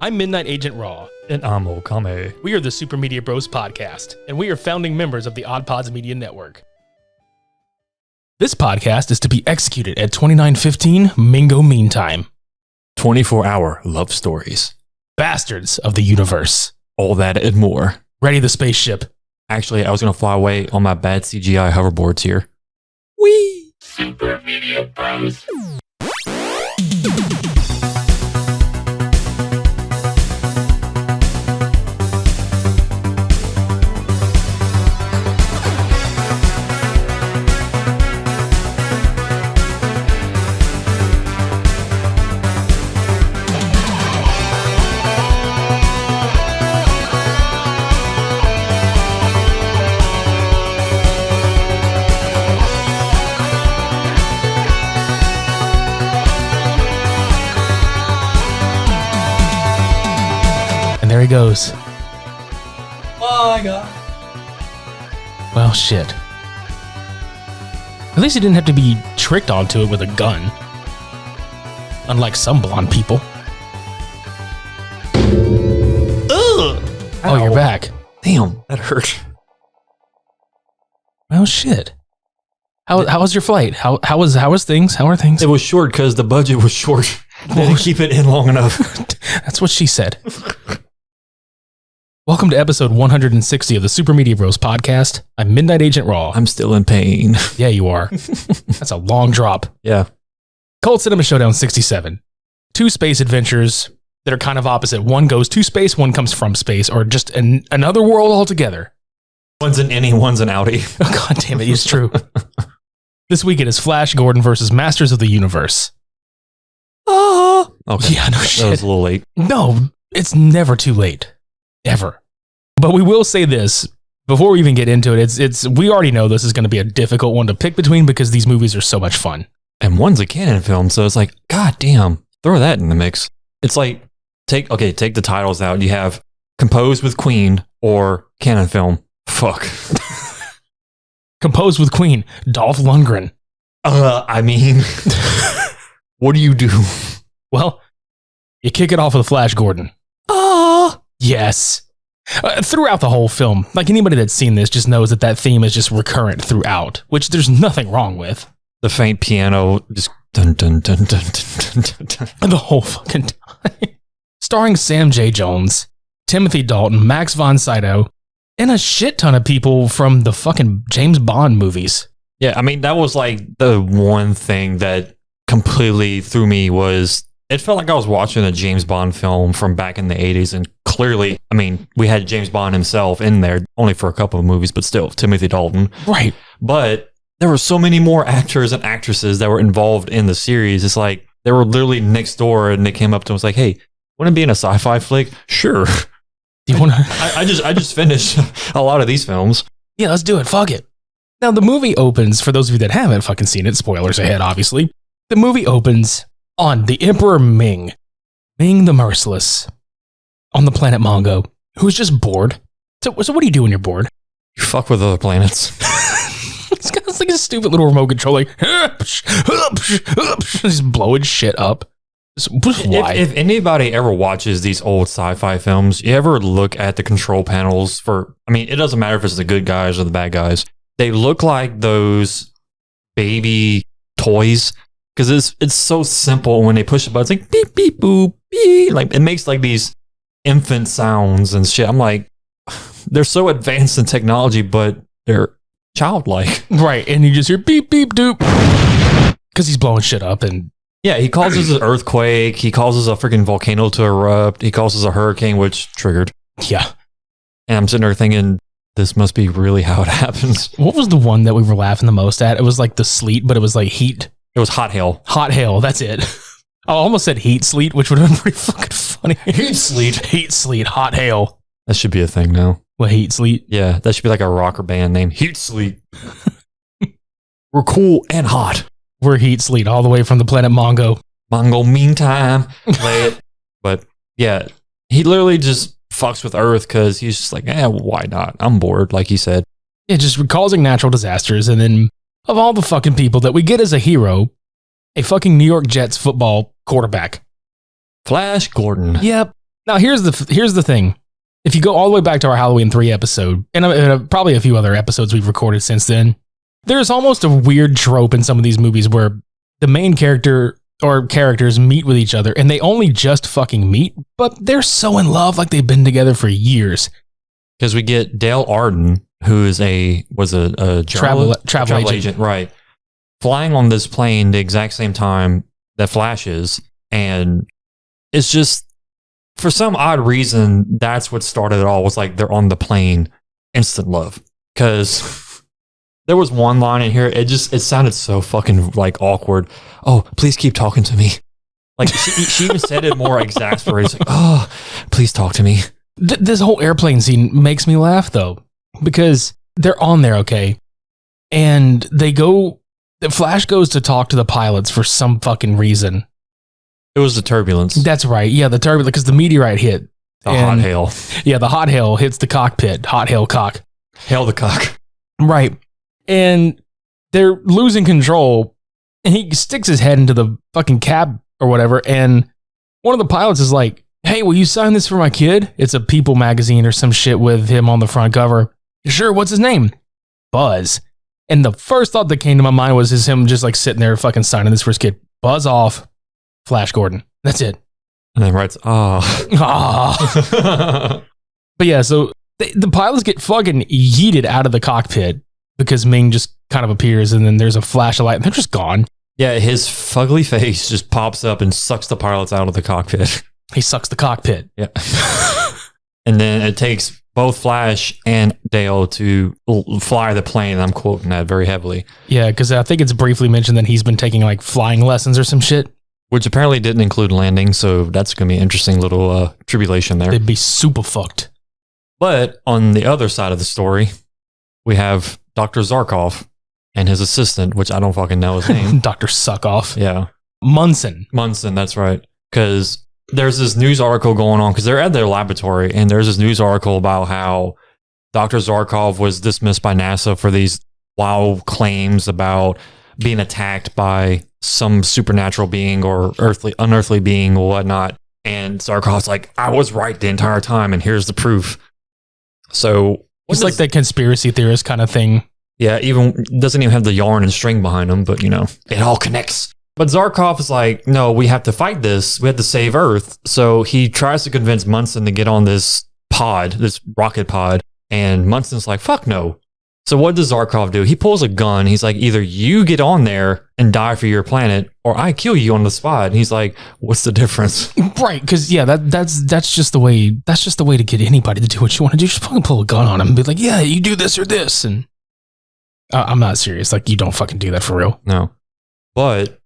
I'm Midnight Agent Raw. And I'm Okame. We are the Super Media Bros podcast, and we are founding members of the OddPods Media network. This podcast is to be executed at 2915 Mongo Meantime. 24-hour love stories. Bastards of the universe. All that and more. Ready the spaceship. Actually, I was going to fly away on my bad CGI hoverboards here. Whee! Super Media Bros. There he goes. Oh my god. Well, shit. At least he didn't have to be tricked onto it with a gun. Unlike some blonde people. Ugh! Oh, you're back. Damn, that hurt. Well, shit. How was your flight? How was things? How are things? It was short because the budget was short. They didn't keep it in long enough. That's what she said. Welcome to episode 160 of the Super Media Bros podcast. I'm Midnight Agent Raw. I'm still in pain. Yeah, you are. That's a long drop. Yeah. Cult Cinema Showdown 67. Two space adventures that are kind of opposite. One goes to space, one comes from space, or just another world altogether. One's an innie, one's an outie. Oh, God damn it, it's true. This week it is Flash Gordon versus Masters of the Universe. Oh, Okay. yeah, no shit. That was a little late. No, it's never too late. Ever. But we will say this, before we even get into it, it's we already know this is going to be a difficult one to pick between because these movies are so much fun. And one's a canon film, so it's like, god damn, throw that in the mix. It's like, take the titles out. You have Composed with Queen or canon film. Fuck. Composed with Queen, Dolph Lundgren. I mean, what do you do? Well, you kick it off with Flash Gordon. Oh, yes. Throughout the whole film, like anybody that's seen this just knows that theme is just recurrent throughout, which there's nothing wrong with. The faint piano, just dun dun dun dun dun dun dun. And the whole fucking time. Starring Sam J. Jones, Timothy Dalton, Max von Sydow, and a shit ton of people from the fucking James Bond movies. Yeah, I mean, that was like the one thing that completely threw me was it felt like I was watching a James Bond film from back in the 80s, and clearly, I mean, we had James Bond himself in there, only for a couple of movies, but still, Timothy Dalton. Right. But there were so many more actors and actresses that were involved in the series. It's like, they were literally next door, and they came up to us like, hey, want to be in a sci-fi flick? Sure. Do you want to? I just finished a lot of these films. Yeah, let's do it. Fuck it. Now, the movie opens, for those of you that haven't fucking seen it, spoilers ahead, obviously. The movie opens on the Emperor Ming the Merciless, on the planet Mongo, who's just bored. So what do you do when you're bored? You fuck with other planets. It's got like a stupid little remote control, like, just blowing shit up. Why? If anybody ever watches these old sci-fi films, you ever look at the control panels for, I mean, it doesn't matter if it's the good guys or the bad guys. They look like those baby toys because it's so simple. When they push the button, it's like beep, beep, boop, beep. Like it makes like these infant sounds and shit. I'm like, they're so advanced in technology, but they're childlike. Right. And you just hear beep, beep, doop because he's blowing shit up. And yeah, he causes an earthquake. He causes a freaking volcano to erupt. He causes a hurricane, which triggered. Yeah. And I'm sitting there thinking, this must be really how it happens. What was the one that we were laughing the most at? It was like the sleet, but it was like heat. It was hot hail. Hot hail, that's it. I almost said heat sleet, which would have been pretty fucking funny. Heat sleet. Heat sleet, hot hail. That should be a thing now. What, heat sleet? Yeah, that should be like a rocker band name. Heat sleet. We're cool and hot. We're heat sleet all the way from the planet Mongo. Mongo meantime. Play it. But yeah, he literally just fucks with Earth because he's just like, why not? I'm bored, like he said. Yeah, just causing natural disasters. And then of all the fucking people that we get as a hero, a fucking New York Jets football quarterback. Flash Gordon. Yep. Now, here's the thing. If you go all the way back to our Halloween 3 episode, and probably a few other episodes we've recorded since then, there's almost a weird trope in some of these movies where the main character or characters meet with each other and they only just fucking meet, but they're so in love like they've been together for years. Because we get Dale Arden, who is a Travel agent, right? Flying on this plane the exact same time that Flash is, and it's just for some odd reason that's what started it all. Was like they're on the plane, instant love. Because there was one line in here, it sounded so fucking like awkward. Oh, please keep talking to me. Like she even said it more exasperated. It's like, oh, please talk to me. This whole airplane scene makes me laugh though, because they're on there, okay, and the Flash goes to talk to the pilots for some fucking reason. It was the turbulence. That's right. Yeah, the turbulence, because the meteorite hit. Hot hail. Yeah, the hot hail hits the cockpit. Hot hail cock. Hail the cock. Right. And they're losing control, and he sticks his head into the fucking cab or whatever, and one of the pilots is like, hey, will you sign this for my kid? It's a People magazine or some shit with him on the front cover. Sure, what's his name? Buzz. And the first thought that came to my mind was him just like sitting there fucking signing this for his kid. Buzz off, Flash Gordon. That's it. And then writes, Ah. But yeah, so the pilots get fucking yeeted out of the cockpit because Ming just kind of appears and then there's a flash of light and they're just gone. Yeah, his fugly face just pops up and sucks the pilots out of the cockpit. He sucks the cockpit. Yeah. And then it takes both Flash and Dale to fly the plane. I'm quoting that very heavily. Yeah, because I think it's briefly mentioned that he's been taking like flying lessons or some shit. Which apparently didn't include landing, so that's going to be an interesting little tribulation there. They'd be super fucked. But on the other side of the story, we have Dr. Zarkov and his assistant, which I don't fucking know his name. Dr. Suckoff. Yeah. Munson, that's right. Because there's this news article going on, because they're at their laboratory, and there's this news article about how Dr. Zarkov was dismissed by NASA for these wild claims about being attacked by some supernatural being or unearthly being or whatnot. And Zarkov's like, I was right the entire time, and here's the proof. So it's like that conspiracy theorist kind of thing. Yeah, even doesn't even have the yarn and string behind him, but it all connects. But Zarkov is like, no, we have to fight this. We have to save Earth. So he tries to convince Munson to get on this pod, this rocket pod. And Munson's like, fuck no. So what does Zarkov do? He pulls a gun. He's like, either you get on there and die for your planet, or I kill you on the spot. And he's like, what's the difference? Right, because yeah, that's just the way to get anybody to do what you want to do. Just fucking pull a gun on him and be like, yeah, you do this or this. And I'm not serious. Like, you don't fucking do that for real. No. But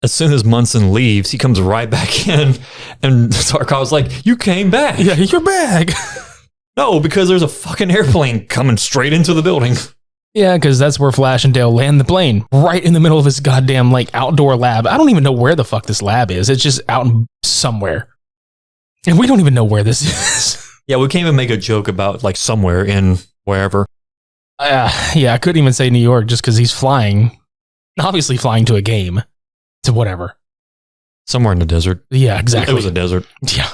as soon as Munson leaves, he comes right back in, and Zarkov's like, you came back. Yeah, you're back. No, because there's a fucking airplane coming straight into the building. Yeah, because that's where Flash and Dale land the plane, right in the middle of his goddamn like outdoor lab. I don't even know where the fuck this lab is. It's just out somewhere. And we don't even know where this is. Yeah, we can't even make a joke about like somewhere in wherever. Yeah, I couldn't even say New York just because he's flying. Obviously flying to a game. To whatever. Somewhere in the desert. Yeah, exactly. It was a desert. Yeah.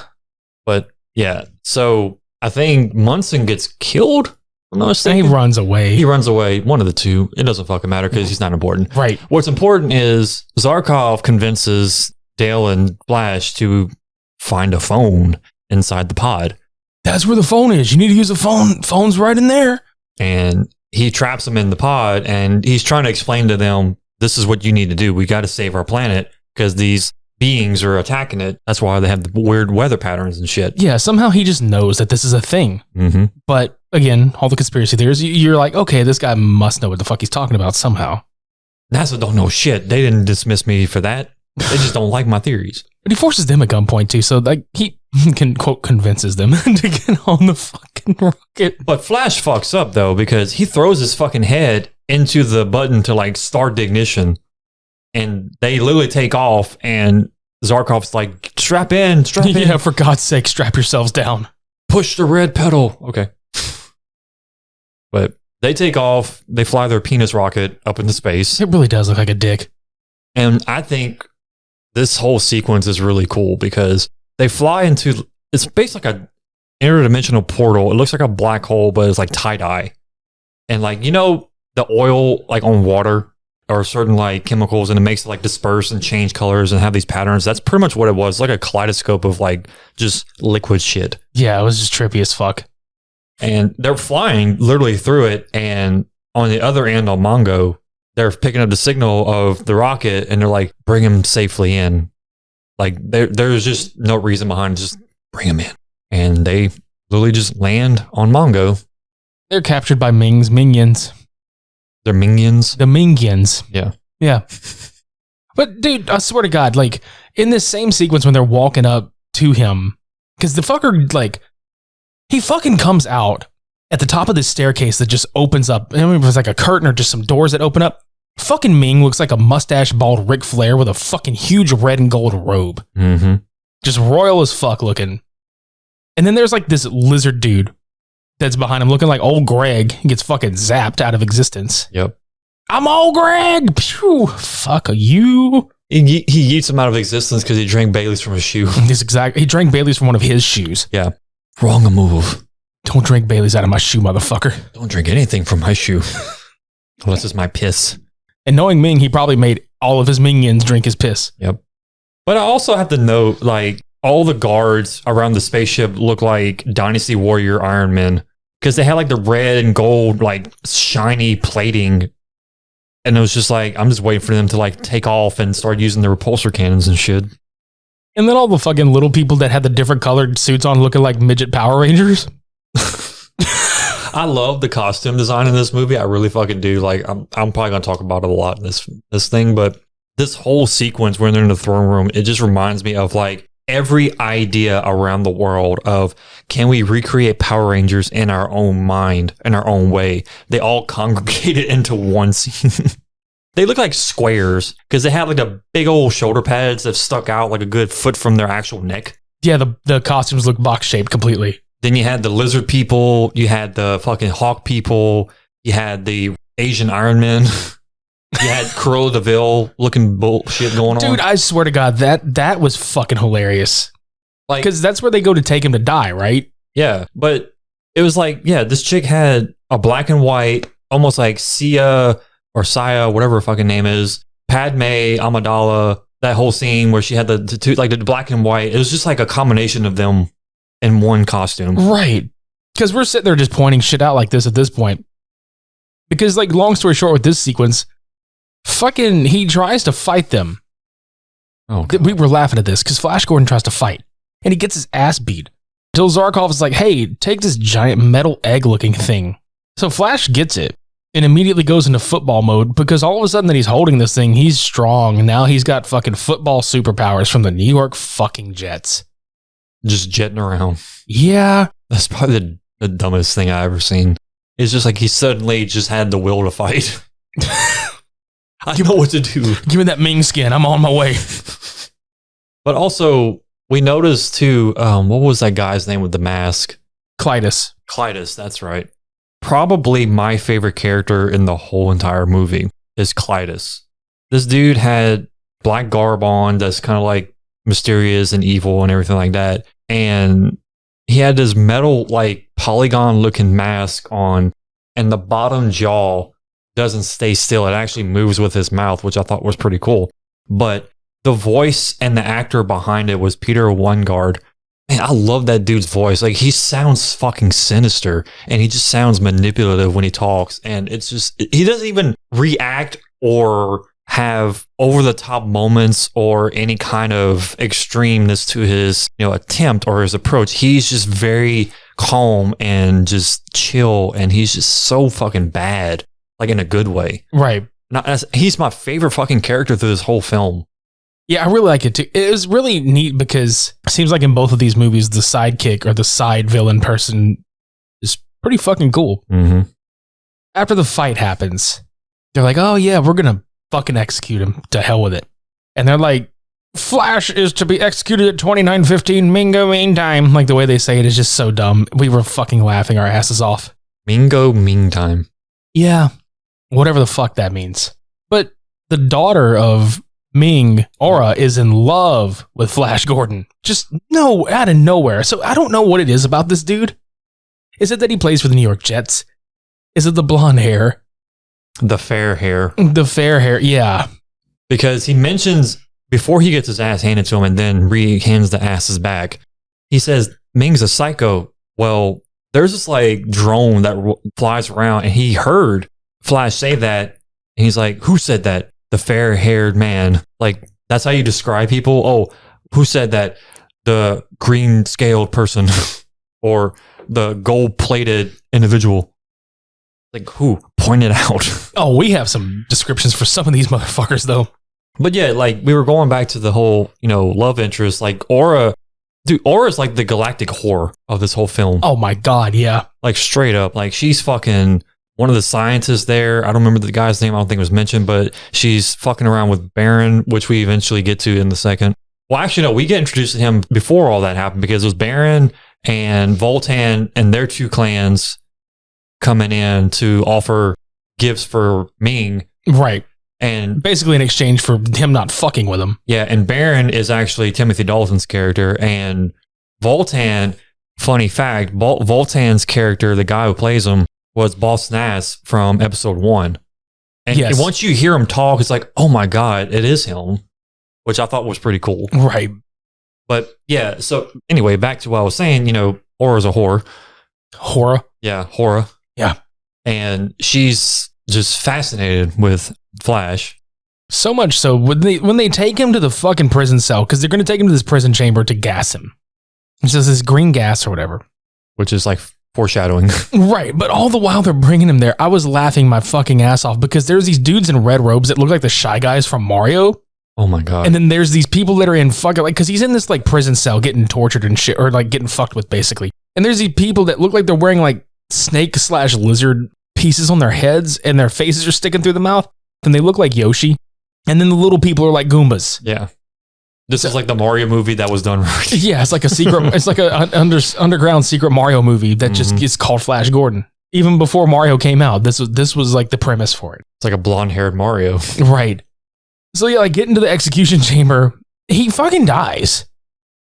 But yeah, so I think Munson gets killed. He runs away. He runs away. One of the two. It doesn't fucking matter because he's not important. Right. What's important is Zarkov convinces Dale and Flash to find a phone inside the pod. That's where the phone is. You need to use a phone. Phone's right in there. And he traps them in the pod, and he's trying to explain to them, this is what you need to do. We got to save our planet because these beings are attacking it. That's why they have the weird weather patterns and shit. Yeah, somehow he just knows that this is a thing. Mm-hmm. But again, all the conspiracy theories, you're like, okay, this guy must know what the fuck he's talking about somehow. NASA don't know shit. They didn't dismiss me for that. They just don't like my theories. But he forces them at gunpoint too, so like he can quote convinces them to get on the fucking rocket. But Flash fucks up though, because he throws his fucking head into the button to like start the ignition, and they literally take off, and Zarkov's like, strap in. Yeah, for God's sake, strap yourselves down. Push the red pedal. Okay. But they take off, they fly their penis rocket up into space. It really does look like a dick. And I think this whole sequence is really cool because they fly into it's basically like a interdimensional portal. It looks like a black hole, but it's like tie-dye. And like, the oil like on water or certain like chemicals, and it makes it like disperse and change colors and have these patterns. That's pretty much what it was. Like a kaleidoscope of like just liquid shit. Yeah, it was just trippy as fuck. And they're flying literally through it. And on the other end on Mongo, they're picking up the signal of the rocket and they're like, bring him safely in. Like there's just no reason behind it. Just bring him in. And they literally just land on Mongo. They're captured by Ming's minions. They're minions. The Mingians. Yeah. Yeah. But dude, I swear to God, like in this same sequence when they're walking up to him, because the fucker, like, he fucking comes out at the top of this staircase that just opens up. I don't know if it was like a curtain or just some doors that open up. Fucking Ming looks like a mustache bald Ric Flair with a fucking huge red and gold robe. Mm-hmm. Just royal as fuck looking. And then there's like this lizard dude that's behind him looking like old Greg. He gets fucking zapped out of existence. Yep. I'm old Greg. Pew. Fuck you. He yeets him out of existence because he drank Bailey's from his shoe. He drank Bailey's from one of his shoes. Yeah. Wrong move. Don't drink Bailey's out of my shoe, motherfucker. Don't drink anything from my shoe. Unless it's my piss. And knowing Ming, he probably made all of his minions drink his piss. Yep. But I also have to note, like, all the guards around the spaceship look like Dynasty Warrior Iron Men because they had like the red and gold, like shiny plating. And it was just like, I'm just waiting for them to like take off and start using the repulsor cannons and shit. And then all the fucking little people that had the different colored suits on looking like midget Power Rangers. I love the costume design in this movie. I really fucking do. Like, I'm probably going to talk about it a lot in this thing, but this whole sequence when they're in the throne room, it just reminds me of like every idea around the world of, can we recreate Power Rangers in our own mind, in our own way? They all congregated into one scene. They look like squares because they have like the big old shoulder pads that stuck out like a good foot from their actual neck. Yeah, the costumes look box shaped completely. Then you had the lizard people, you had the fucking hawk people, you had the Asian Iron Man. You had Cruella de Vil looking bullshit going on. Dude, I swear to God, that was fucking hilarious. Like, because that's where they go to take him to die, right? Yeah, but it was like, yeah, this chick had a black and white, almost like Sia or Saya, whatever her fucking name is, Padme, Amidala, that whole scene where she had the two, like the black and white. It was just like a combination of them in one costume. Right. Because we're sitting there just pointing shit out like this at this point. Because, like, long story short with this sequence, fucking, he tries to fight them. Oh, God. We were laughing at this because Flash Gordon tries to fight and he gets his ass beat. Till Zarkov is like, hey, take this giant metal egg looking thing. So Flash gets it and immediately goes into football mode because all of a sudden that he's holding this thing, he's strong. And now he's got fucking football superpowers from the New York fucking Jets. Just jetting around. Yeah. That's probably the dumbest thing I've ever seen. It's just like he suddenly just had the will to fight. I know what to do. Give me that Ming skin. I'm on my way. But also, we noticed too, what was that guy's name with the mask? Clytus, that's right. Probably my favorite character in the whole entire movie is Clytus. This dude had black garb on that's kind of like mysterious and evil and everything like that. And he had this metal, like polygon looking mask on, and the bottom jaw doesn't stay still. It actually moves with his mouth, which I thought was pretty cool. But the voice and the actor behind it was Peter Wyngarde. Man, I love that dude's voice. Like, he sounds fucking sinister, and he just sounds manipulative when he talks. And it's just, he doesn't even react or have over the top moments or any kind of extremeness to his, attempt or his approach. He's just very calm and just chill, and he's just so fucking bad, like in a good way. Right. He's my favorite fucking character through this whole film. Yeah, I really like it too. It was really neat because it seems like in both of these movies, the sidekick or the side villain person is pretty fucking cool. Mm-hmm. After the fight happens, they're like, oh yeah, we're going to fucking execute him. To hell with it. And they're like, Flash is to be executed at 29:15 Mingo meantime. Like, the way they say it is just so dumb. We were fucking laughing our asses off. Mingo meantime. Yeah. Whatever the fuck that means. But the daughter of Ming, Aura, is in love with Flash Gordon. Just no, out of nowhere. So I don't know what it is about this dude. Is it that he plays for the New York Jets? Is it the blonde hair? The fair hair. The fair hair, yeah. Because he mentions, before he gets his ass handed to him and then hands the asses back, he says, Ming's a psycho. Well, there's this like drone that flies around and he heard Flash say that. And he's like, who said that? The fair-haired man. Like, that's how you describe people? Oh, who said that? The green-scaled person or the gold-plated individual. Like, who? Point it out. Oh, we have some descriptions for some of these motherfuckers, though. But yeah, like, we were going back to the whole, love interest. Like, Aura... Dude, Aura's like the galactic whore of this whole film. Oh, my God, yeah. Like, straight up. Like, she's fucking... one of the scientists there, I don't remember the guy's name, I don't think it was mentioned, but she's fucking around with Baron, which we eventually get to in the second. Well, actually, no, we get introduced to him before all that happened because it was Baron and Voltan and their two clans coming in to offer gifts for Ming. Right. And basically in exchange for him not fucking with him. Yeah, and Baron is actually Timothy Dalton's character, and Voltan, funny fact, Voltan's character, the guy who plays him, was Boss Nass from episode 1. And yes. Once you hear him talk, it's like, oh my God, it is him, which I thought was pretty cool. Right. But yeah, so anyway, back to what I was saying, Aura's a whore. Hora? Yeah, Hora. Yeah. And she's just fascinated with Flash. So much so, when they take him to the fucking prison cell, because they're going to take him to this prison chamber to gas him. It's just this green gas or whatever. Which is like foreshadowing. Right, but all the while they're bringing him there, I was laughing my fucking ass off because there's these dudes in red robes that look like the Shy Guys from Mario. Oh my God. And then there's these people that are in fucking, like, because he's in this like prison cell getting tortured and shit, or like getting fucked with basically. And there's these people that look like they're wearing like snake/lizard pieces on their heads and their faces are sticking through the mouth and they look like Yoshi. And then the little people are like Goombas. Yeah. This is like the Mario movie that was done right. Yeah, it's like a secret. It's like an underground secret Mario movie that just gets called Flash Gordon. Even before Mario came out, this was like the premise for it. It's like a blonde-haired Mario, right? So yeah, like getting to the execution chamber, he fucking dies,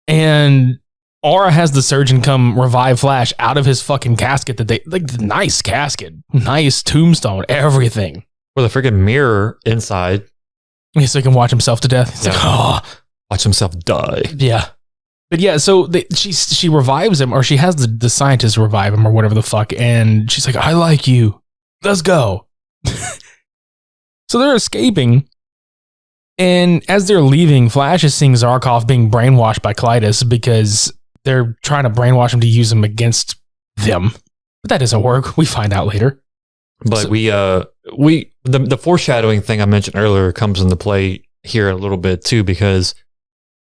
and Aura has the surgeon come revive Flash out of his fucking casket. That they like, the nice casket, nice tombstone, everything with a freaking mirror inside, so he can watch himself to death. He's like, oh. Watch himself die. Yeah. But yeah, so she revives him, or she has the scientist revive him or whatever the fuck. And she's like, I like you. Let's go. So they're escaping. And as they're leaving, Flash is seeing Zarkov being brainwashed by Klytus because they're trying to brainwash him to use him against them. But that doesn't work. We find out later. But so, the foreshadowing thing I mentioned earlier comes into play here a little bit too, because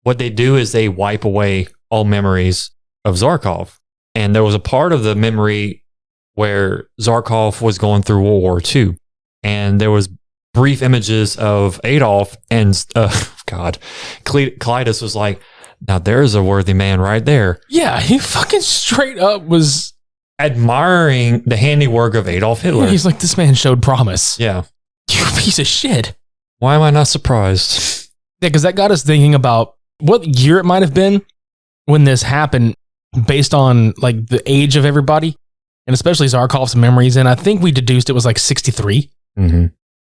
what they do is they wipe away all memories of Zarkov. And there was a part of the memory where Zarkov was going through World War II. And there was brief images of Adolf and, Klytus was like, now there's a worthy man right there. Yeah, he fucking straight up was admiring the handiwork of Adolf Hitler. He's like, this man showed promise. Yeah. You piece of shit. Why am I not surprised? Yeah, because that got us thinking about what year it might have been when this happened based on like the age of everybody and especially Zarkov's memories. And I think we deduced it was like 63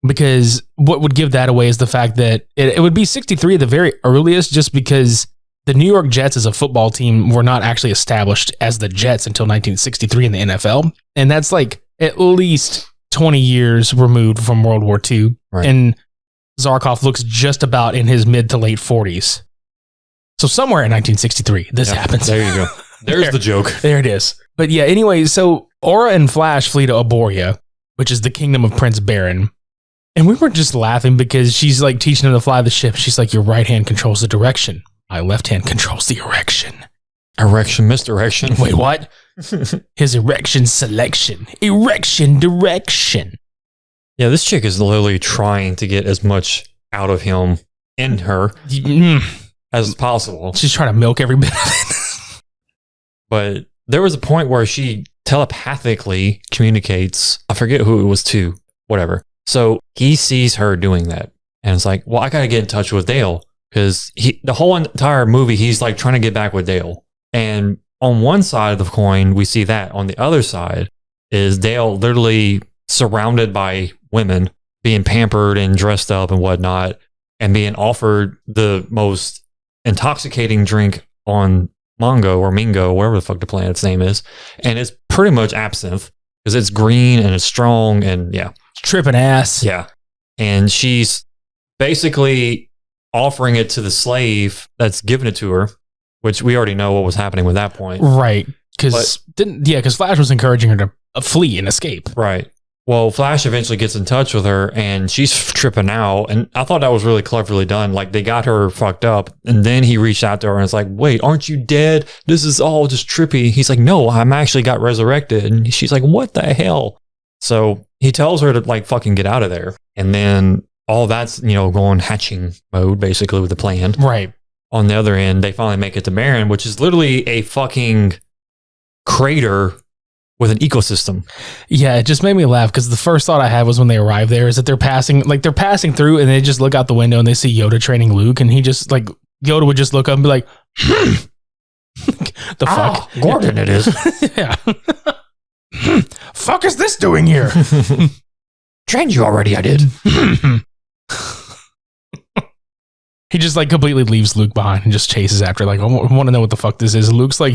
because what would give that away is the fact that it would be 63 at the very earliest, just because the New York Jets as a football team were not actually established as the Jets until 1963 in the NFL. And that's like at least 20 years removed from World War II. Right. And Zarkov looks just about in his mid to late 40s. So somewhere in 1963, this happens. There you go. There's the joke. There it is. But yeah, anyway, so Aura and Flash flee to Aboria, which is the kingdom of Prince Baron. And we were just laughing because she's like teaching him to fly the ship. She's like, your right hand controls the direction. My left hand controls the erection. Erection, misdirection. Wait, what? His erection selection. Erection direction. Yeah, this chick is literally trying to get as much out of him in her as possible. She's trying to milk every bit of it. But there was a point where she telepathically communicates. I forget who it was to, whatever. So he sees her doing that. And it's like, well, I got to get in touch with Dale because the whole entire movie, he's like trying to get back with Dale. And on one side of the coin, we see that. On the other side is Dale literally surrounded by women, being pampered and dressed up and whatnot, and being offered the most intoxicating drink on Mongo or Mingo, whatever the fuck the planet's name is. And it's pretty much absinthe because it's green and it's strong and yeah. Tripping ass. Yeah. And she's basically offering it to the slave that's giving it to her, which we already know what was happening with that point. Right. Because Flash was encouraging her to flee and escape. Right. Well, Flash eventually gets in touch with her and she's tripping out. And I thought that was really cleverly done. Like they got her fucked up. And then he reached out to her and it's like, wait, aren't you dead? This is all just trippy. He's like, no, I'm actually got resurrected. And she's like, what the hell? So he tells her to like fucking get out of there. And then all that's, going hatching mode basically with the plan. Right. On the other end, they finally make it to Marin, which is literally a fucking crater with an ecosystem. Yeah, it just made me laugh because the first thought I had was when they arrive there is that they're passing through and they just look out the window and they see Yoda training Luke and he just like Yoda would just look up and be like, the fuck? Gordon it is. Yeah. Fuck is this doing here? Trained you already, I did. He just like completely leaves Luke behind and just chases after. Like, I want to know what the fuck this is. And Luke's like,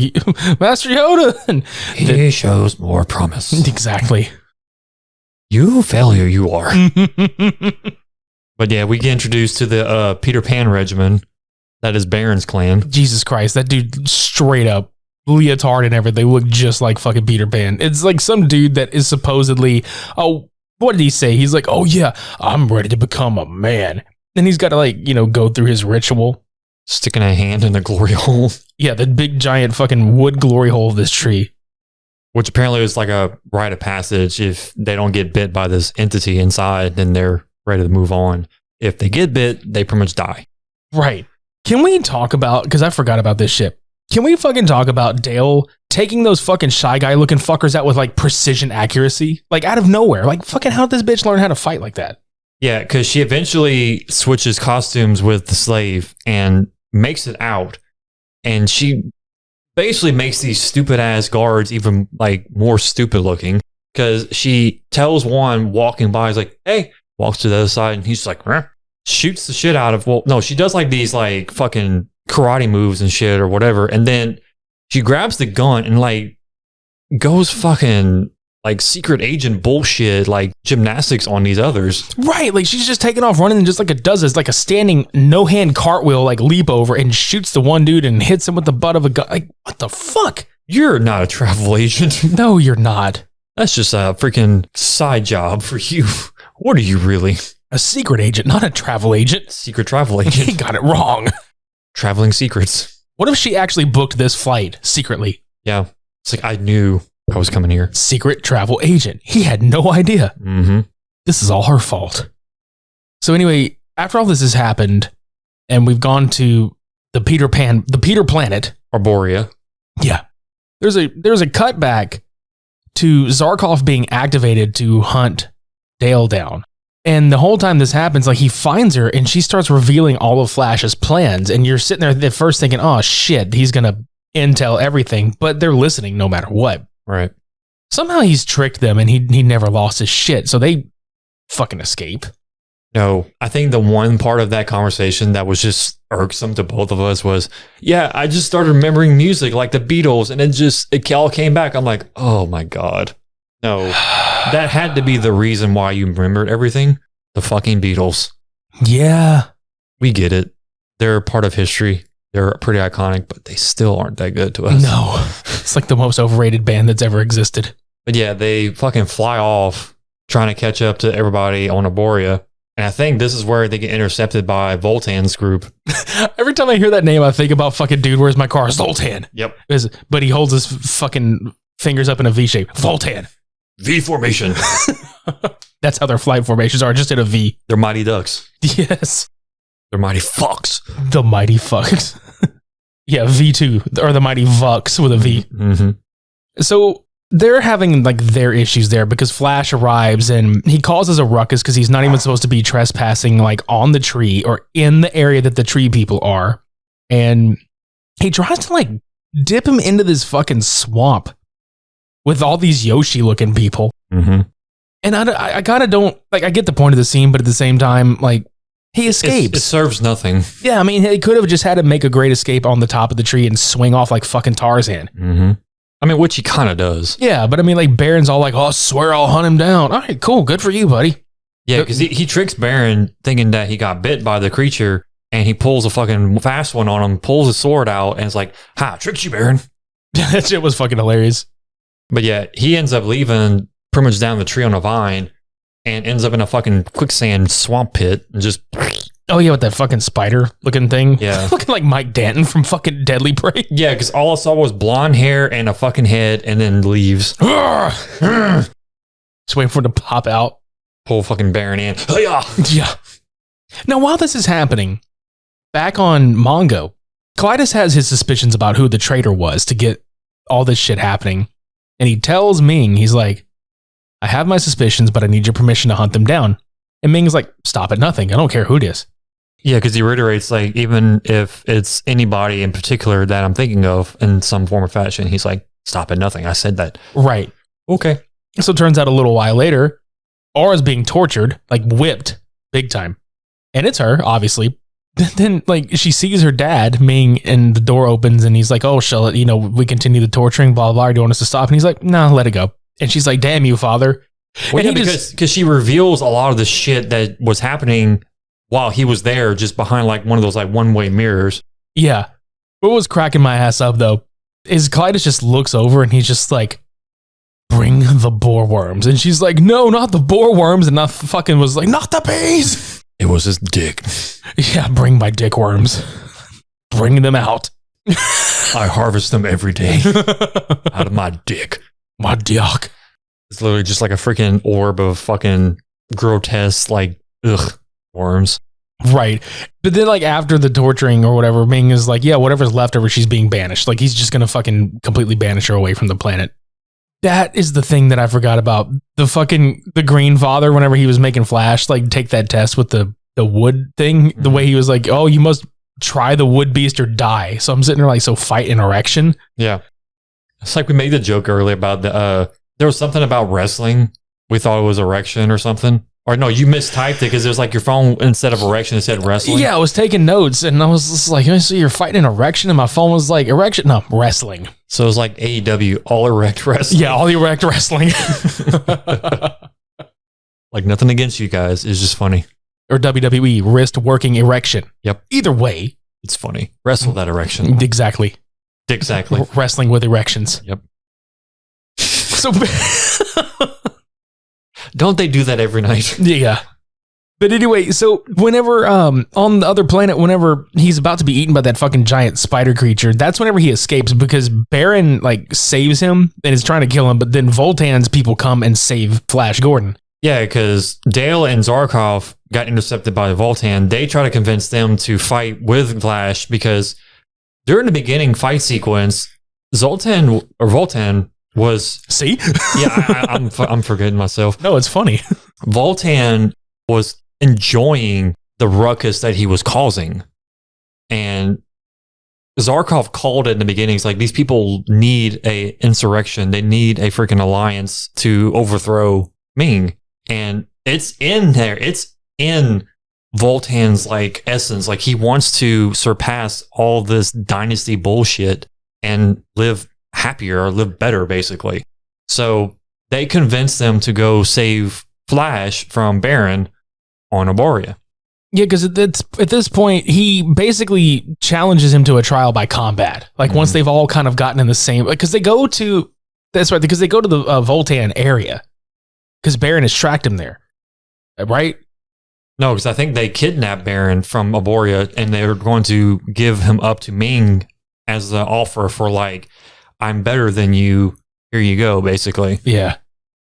Master Yoda. And he shows more promise. Exactly. You failure, you are. But yeah, we get introduced to the Peter Pan regimen. That is Baron's clan. Jesus Christ, that dude straight up leotard and everything look just like fucking Peter Pan. It's like some dude that is supposedly, what did he say? He's like, oh yeah, I'm ready to become a man. And he's got to like, go through his ritual. Sticking a hand in the glory hole. Yeah, the big giant fucking wood glory hole of this tree. Which apparently is like a rite of passage. If they don't get bit by this entity inside, then they're ready to move on. If they get bit, they pretty much die. Right. Can we talk about, because I forgot about this shit. Can we fucking talk about Dale taking those fucking Shy Guy looking fuckers out with like precision accuracy? Like out of nowhere. Like fucking how did this bitch learn how to fight like that? Yeah, because she eventually switches costumes with the slave and makes it out. And she basically makes these stupid ass guards even like more stupid looking. Because she tells one walking by, he's like, hey, walks to the other side and he's like, shoots the shit out of, well, no, she does like these like fucking karate moves and shit or whatever. And then she grabs the gun and like goes fucking like secret agent bullshit, like gymnastics on these others. Right. Like she's just taking off running and just like it does is like a standing no hand cartwheel, like leap over and shoots the one dude and hits him with the butt of a gun. Like, what the fuck? You're not a travel agent. No, you're not. That's just a freaking side job for you. What are you really? A secret agent, not a travel agent. Secret travel agent. He got it wrong. Traveling secrets. What if she actually booked this flight secretly? Yeah. It's like, I knew I was coming here. Secret travel agent. He had no idea. Mm-hmm. This is all her fault. So after all this has happened, and we've gone to the Peter planet. Arborea. Yeah. There's a cutback to Zarkov being activated to hunt Dale down. And the whole time this happens, like he finds her and she starts revealing all of Flash's plans. And you're sitting there at first thinking, oh shit, he's going to intel everything, but they're listening no matter what. Right. Somehow he's tricked them and he never lost his shit. So they fucking escape. No, I think the one part of that conversation that was just irksome to both of us was, yeah, I just started remembering music like the Beatles and it all came back. I'm like, oh my God. No, that had to be the reason why you remembered everything. The fucking Beatles. Yeah. We get it. They're part of history. They're pretty iconic, but they still aren't that good to us. No, it's like the most overrated band that's ever existed. But yeah, they fucking fly off trying to catch up to everybody on Arborea. And I think this is where they get intercepted by Voltan's group. Every time I hear that name, I think about fucking dude, where's my car? Zoltan. Yep. But he holds his fucking fingers up in a V shape. Voltan. V formation. That's how their flight formations are, just in a V. They're mighty ducks. Yes. They're mighty fucks. The mighty fucks. Yeah, V2, or the mighty Vux with a V. Mm-hmm. So they're having like their issues there because Flash arrives and he causes a ruckus because he's not even supposed to be trespassing like on the tree or in the area that the tree people are. And he tries to like dip him into this fucking swamp with all these Yoshi looking people. Mm-hmm. And I kind of don't like, I get the point of the scene, but at the same time, like he escapes. It serves nothing. Yeah. I mean, he could have just had him make a great escape on the top of the tree and swing off like fucking Tarzan. Mm-hmm. I mean, which he kind of does. Yeah, but I mean, like, Baron's all like, oh, I swear I'll hunt him down. All right, cool. Good for you, buddy. Yeah, because he tricks Baron thinking that he got bit by the creature, and he pulls a fucking fast one on him, pulls his sword out, and it's like, ha, tricked you, Baron. That shit was fucking hilarious. But yeah, he ends up leaving pretty much down the tree on a vine and ends up in a fucking quicksand swamp pit and just... Oh, yeah, with that fucking spider looking thing. Yeah. Looking like Mike Danton from fucking Deadly Prey. Yeah, because all I saw was blonde hair and a fucking head and then leaves. Just waiting for it to pop out. Pull fucking Baron in. Yeah. Now, while this is happening, back on Mongo, Clytus has his suspicions about who the traitor was to get all this shit happening. And he tells Ming, he's like, I have my suspicions, but I need your permission to hunt them down. And Ming's like, stop at nothing. I don't care who it is. Yeah, because he reiterates, like, even if it's anybody in particular that I'm thinking of in some form or fashion, he's like, stop at nothing. I said that. Right. Okay. So it turns out a little while later, Aura's being tortured, like whipped big time. And it's her, obviously. Then, like, she sees her dad, Ming, and the door opens and he's like, oh, shall it, we continue the torturing, blah, blah, do you want us to stop? And he's like, no, let it go. And she's like, damn you, father. Well, and yeah, because she reveals a lot of the shit that was happening while he was there, just behind like one of those like one-way mirrors. Yeah. What was cracking my ass up though is Clytus just looks over and he's just like, bring the boar worms. And she's like, no, not the boar worms. And I fucking was like, not the bees. It was his dick. Yeah, bring my dick worms. Bring them out. I harvest them every day out of my dick. My dick. It's literally just like a freaking orb of fucking grotesque, like, worms. Right. But then, like, after the torturing or whatever, Ming is like, yeah, whatever's left of her, she's being banished. Like, he's just going to fucking completely banish her away from the planet. That is the thing that I forgot about. The Green Father, whenever he was making Flash, like, take that test with the wood thing, the way he was like, oh, you must try the wood beast or die. So I'm sitting there like, so fight an erection. Yeah. It's like we made the joke earlier about there was something about wrestling. We thought it was erection or something. Or no, you mistyped it because it was like your phone, instead of erection, it said wrestling. Yeah, I was taking notes and I was just like, so you're fighting an erection? And my phone was like, erection? No, wrestling. So it was like AEW, all erect wrestling. Yeah, all erect wrestling. Like nothing against you guys. It's just funny. Or WWE, wrist working erection. Yep. Either way. It's funny. Wrestle that erection. Exactly. Exactly. Wrestling with erections. Yep. So don't they do that every night? Yeah. But anyway, so whenever on the other planet, whenever he's about to be eaten by that fucking giant spider creature, that's whenever he escapes because Baron like saves him and is trying to kill him, but then Voltan's people come and save Flash Gordon. Yeah, because Dale and Zarkov got intercepted by Voltan. They try to convince them to fight with Flash because during the beginning fight sequence, Voltan was... See? Yeah, I'm forgetting myself. No, it's funny. Voltan was enjoying the ruckus that he was causing. And Zarkov called it in the beginning. It's like, these people need a insurrection. They need a freaking alliance to overthrow Ming. And it's in there. It's in Voltan's like essence. Like, he wants to surpass all this dynasty bullshit and live happier or live better, basically. So they convinced them to go save Flash from Baron on Aboria. Yeah, because at this point, he basically challenges him to a trial by combat. Like, once they've all kind of gotten in the same... Because they go to... That's right, because they go to the Voltan area. Because Baron has tracked him there. Right? No, because I think they kidnapped Baron from Aboria, and they were going to give him up to Ming as the offer for, like, I'm better than you. Here you go, basically. Yeah.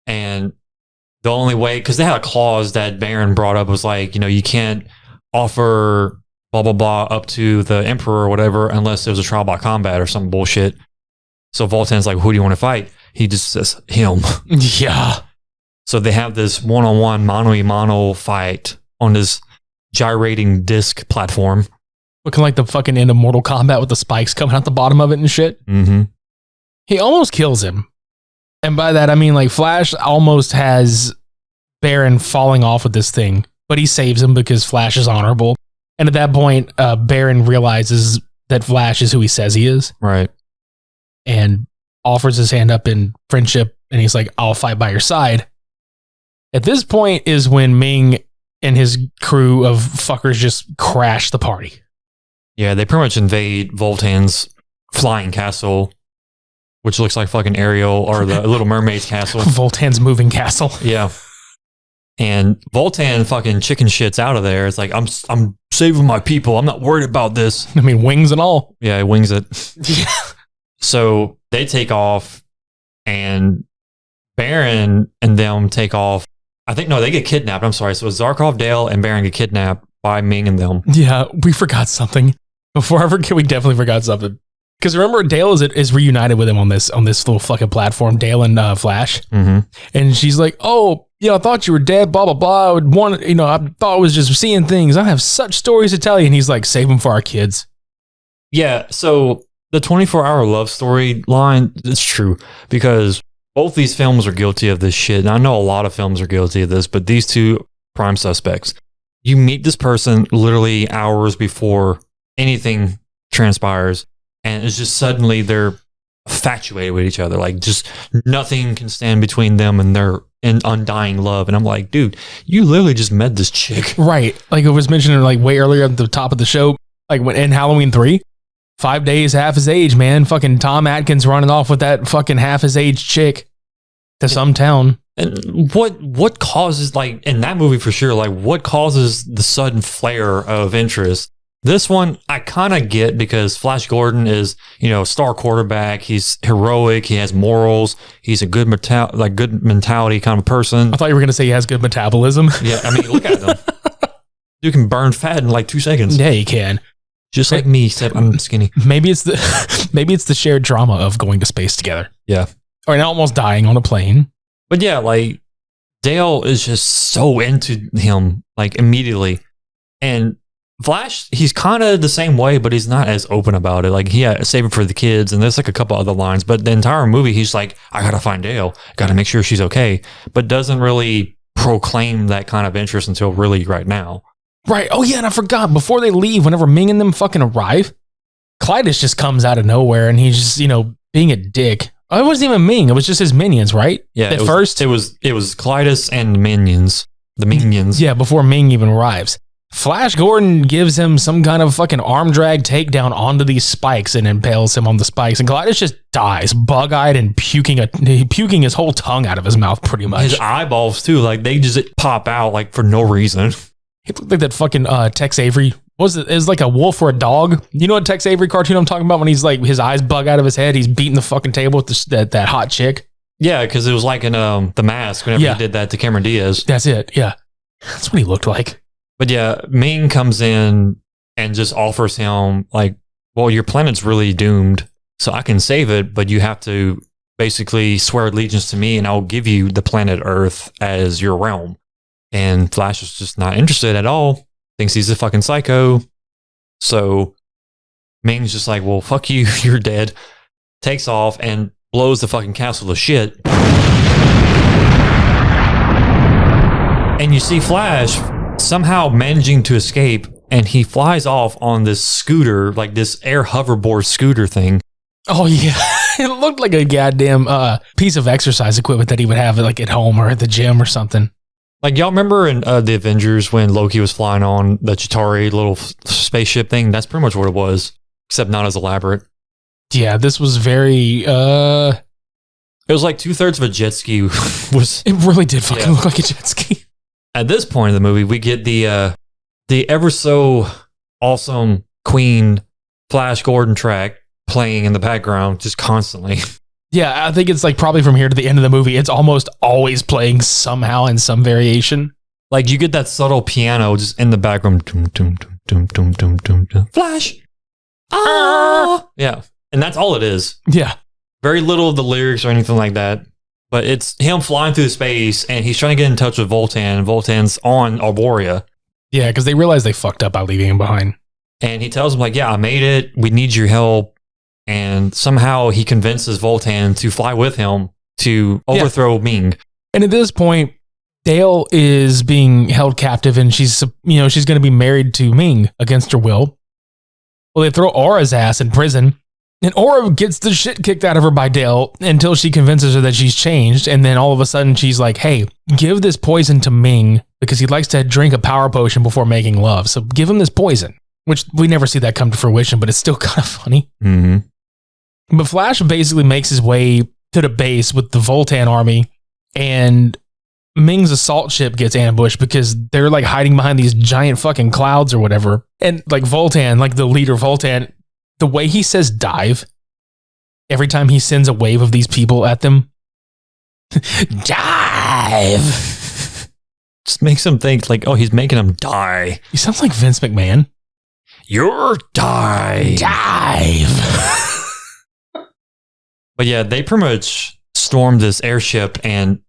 And the only way, because they had a clause that Baron brought up, was like, you can't offer blah, blah, blah up to the Emperor or whatever unless there was a trial by combat or some bullshit. So Voltan's like, who do you want to fight? He just says him. Yeah. So they have this one-on-one mano-a-mano fight on this gyrating disc platform. Looking like the fucking end of Mortal Kombat with the spikes coming out the bottom of it and shit. Mm-hmm. He almost kills him. And by that, I mean, like, Flash almost has Baron falling off with this thing, but he saves him because Flash is honorable. And at that point, Baron realizes that Flash is who he says he is. Right. And offers his hand up in friendship, and he's like, I'll fight by your side. At this point is when Ming and his crew of fuckers just crash the party. Yeah, they pretty much invade Voltan's flying castle, which looks like fucking Ariel or the Little Mermaid's castle. Voltan's moving castle. Yeah. And Voltan fucking chicken shits out of there. It's like, I'm saving my people. I'm not worried about this. I mean, wings and all. Yeah, he wings it. Yeah. So they take off, and Baron and them take off. I think, no, they get kidnapped. I'm sorry. So Zarkov, Dale, and Baron get kidnapped by Ming and them. Yeah, we forgot something. Before I forget, we definitely forgot something. Because remember, Dale is reunited with him on this little fucking platform, Dale and Flash. Mm-hmm. And she's like, oh, I thought you were dead, blah, blah, blah. I thought I was just seeing things. I have such stories to tell you. And he's like, save them for our kids. Yeah, so the 24-hour love story line, it's true. Because both these films are guilty of this shit. And I know a lot of films are guilty of this, but these two prime suspects. You meet this person literally hours before anything transpires, and it's just suddenly they're infatuated with each other. Like, just nothing can stand between them and their undying love. And I'm like, dude, you literally just met this chick. Right. Like it was mentioned like way earlier at the top of the show, like when in Halloween 3, 5 days, half his age, man. Fucking Tom Atkins running off with that fucking half his age chick to some town. And what causes, like, in that movie for sure, like, what causes the sudden flare of interest? This one, I kind of get, because Flash Gordon is, star quarterback. He's heroic. He has morals. He's a good mentality kind of person. I thought you were going to say he has good metabolism. Yeah, I mean, look at him. You can burn fat in like 2 seconds. Yeah, he can. Just like me, except I'm skinny. Maybe it's the shared drama of going to space together. Yeah. Or almost dying on a plane. But yeah, like, Dale is just so into him, like, immediately. And Flash, he's kind of the same way, but he's not as open about it. Like, he had save it for the kids, and there's like a couple other lines. But the entire movie, he's like, I gotta find Dale, gotta make sure she's okay, but doesn't really proclaim that kind of interest until really right now. Right. Oh yeah, and I forgot, before they leave, whenever Ming and them fucking arrive, Clytus just comes out of nowhere, and he's just, being a dick. Oh, it wasn't even Ming, it was just his minions, right? Yeah. At first, it was Clytus and minions. The minions. Yeah, before Ming even arrives. Flash Gordon gives him some kind of fucking arm drag takedown onto these spikes and impales him on the spikes. And Clytus just dies, bug-eyed and puking his whole tongue out of his mouth, pretty much. His eyeballs, too. Like, they just pop out, like, for no reason. He looked like that fucking Tex Avery. What was it? It was like a wolf or a dog. You know what Tex Avery cartoon I'm talking about? When he's like, his eyes bug out of his head. He's beating the fucking table with that hot chick. Yeah, because it was like in The Mask whenever he did that to Cameron Diaz. That's it. Yeah. That's what he looked like. But yeah, Ming comes in and just offers him, like, well, your planet's really doomed, so I can save it, but you have to basically swear allegiance to me, and I'll give you the planet Earth as your realm. And Flash is just not interested at all, thinks he's a fucking psycho. So Ming's just like, well, fuck you, you're dead. Takes off and blows the fucking castle to shit. And you see Flash somehow managing to escape, and he flies off on this scooter, like this air hoverboard scooter thing. Oh yeah, it looked like a goddamn piece of exercise equipment that he would have like at home or at the gym or something. Like, y'all remember in the Avengers when Loki was flying on the Chitauri little spaceship thing? That's pretty much what it was, except not as elaborate. Yeah, this was very it was like 2/3 of a jet ski. It really did fucking look like a jet ski. At this point in the movie, we get the ever so awesome Queen Flash Gordon track playing in the background just constantly. Yeah, I think it's like probably from here to the end of the movie, it's almost always playing somehow in some variation. Like, you get that subtle piano just in the background. Doom, doom, doom, doom, doom, doom, doom, doom. Flash. Ah! Yeah. And that's all it is. Yeah. Very little of the lyrics or anything like that. But it's him flying through space, and he's trying to get in touch with Voltan. Voltan's on Arborea. Yeah, because they realize they fucked up by leaving him behind. And he tells him, like, yeah, I made it. We need your help. And somehow he convinces Voltan to fly with him to overthrow Ming. And at this point, Dale is being held captive, and she's going to be married to Ming against her will. Well, they throw Aura's ass in prison. And Aura gets the shit kicked out of her by Dale until she convinces her that she's changed. And then all of a sudden she's like, hey, give this poison to Ming because he likes to drink a power potion before making love. So give him this poison, which we never see that come to fruition, but it's still kind of funny. Mm-hmm. But Flash basically makes his way to the base with the Voltan army, and Ming's assault ship gets ambushed because they're like hiding behind these giant fucking clouds or whatever. And like Voltan, like the leader Voltan, the way he says dive, every time he sends a wave of these people at them, dive. Just makes him think like, oh, he's making them die. He sounds like Vince McMahon. You're die. Dive. But yeah, they pretty much stormed this airship, and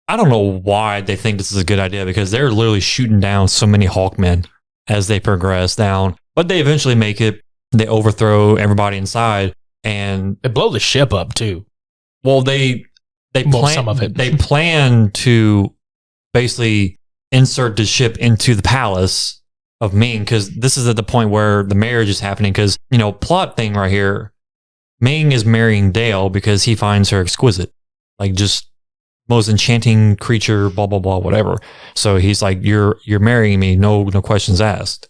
I don't know why they think this is a good idea because they're literally shooting down so many Hawkmen as they progress down. But they eventually make it. They overthrow everybody inside, and they blow the ship up too. Well, they plan some of it. They plan to basically insert the ship into the palace of Ming because this is at the point where the marriage is happening. Because plot thing right here, Ming is marrying Dale because he finds her exquisite, like just most enchanting creature, blah blah blah, whatever. So he's like, "You're marrying me, no questions asked."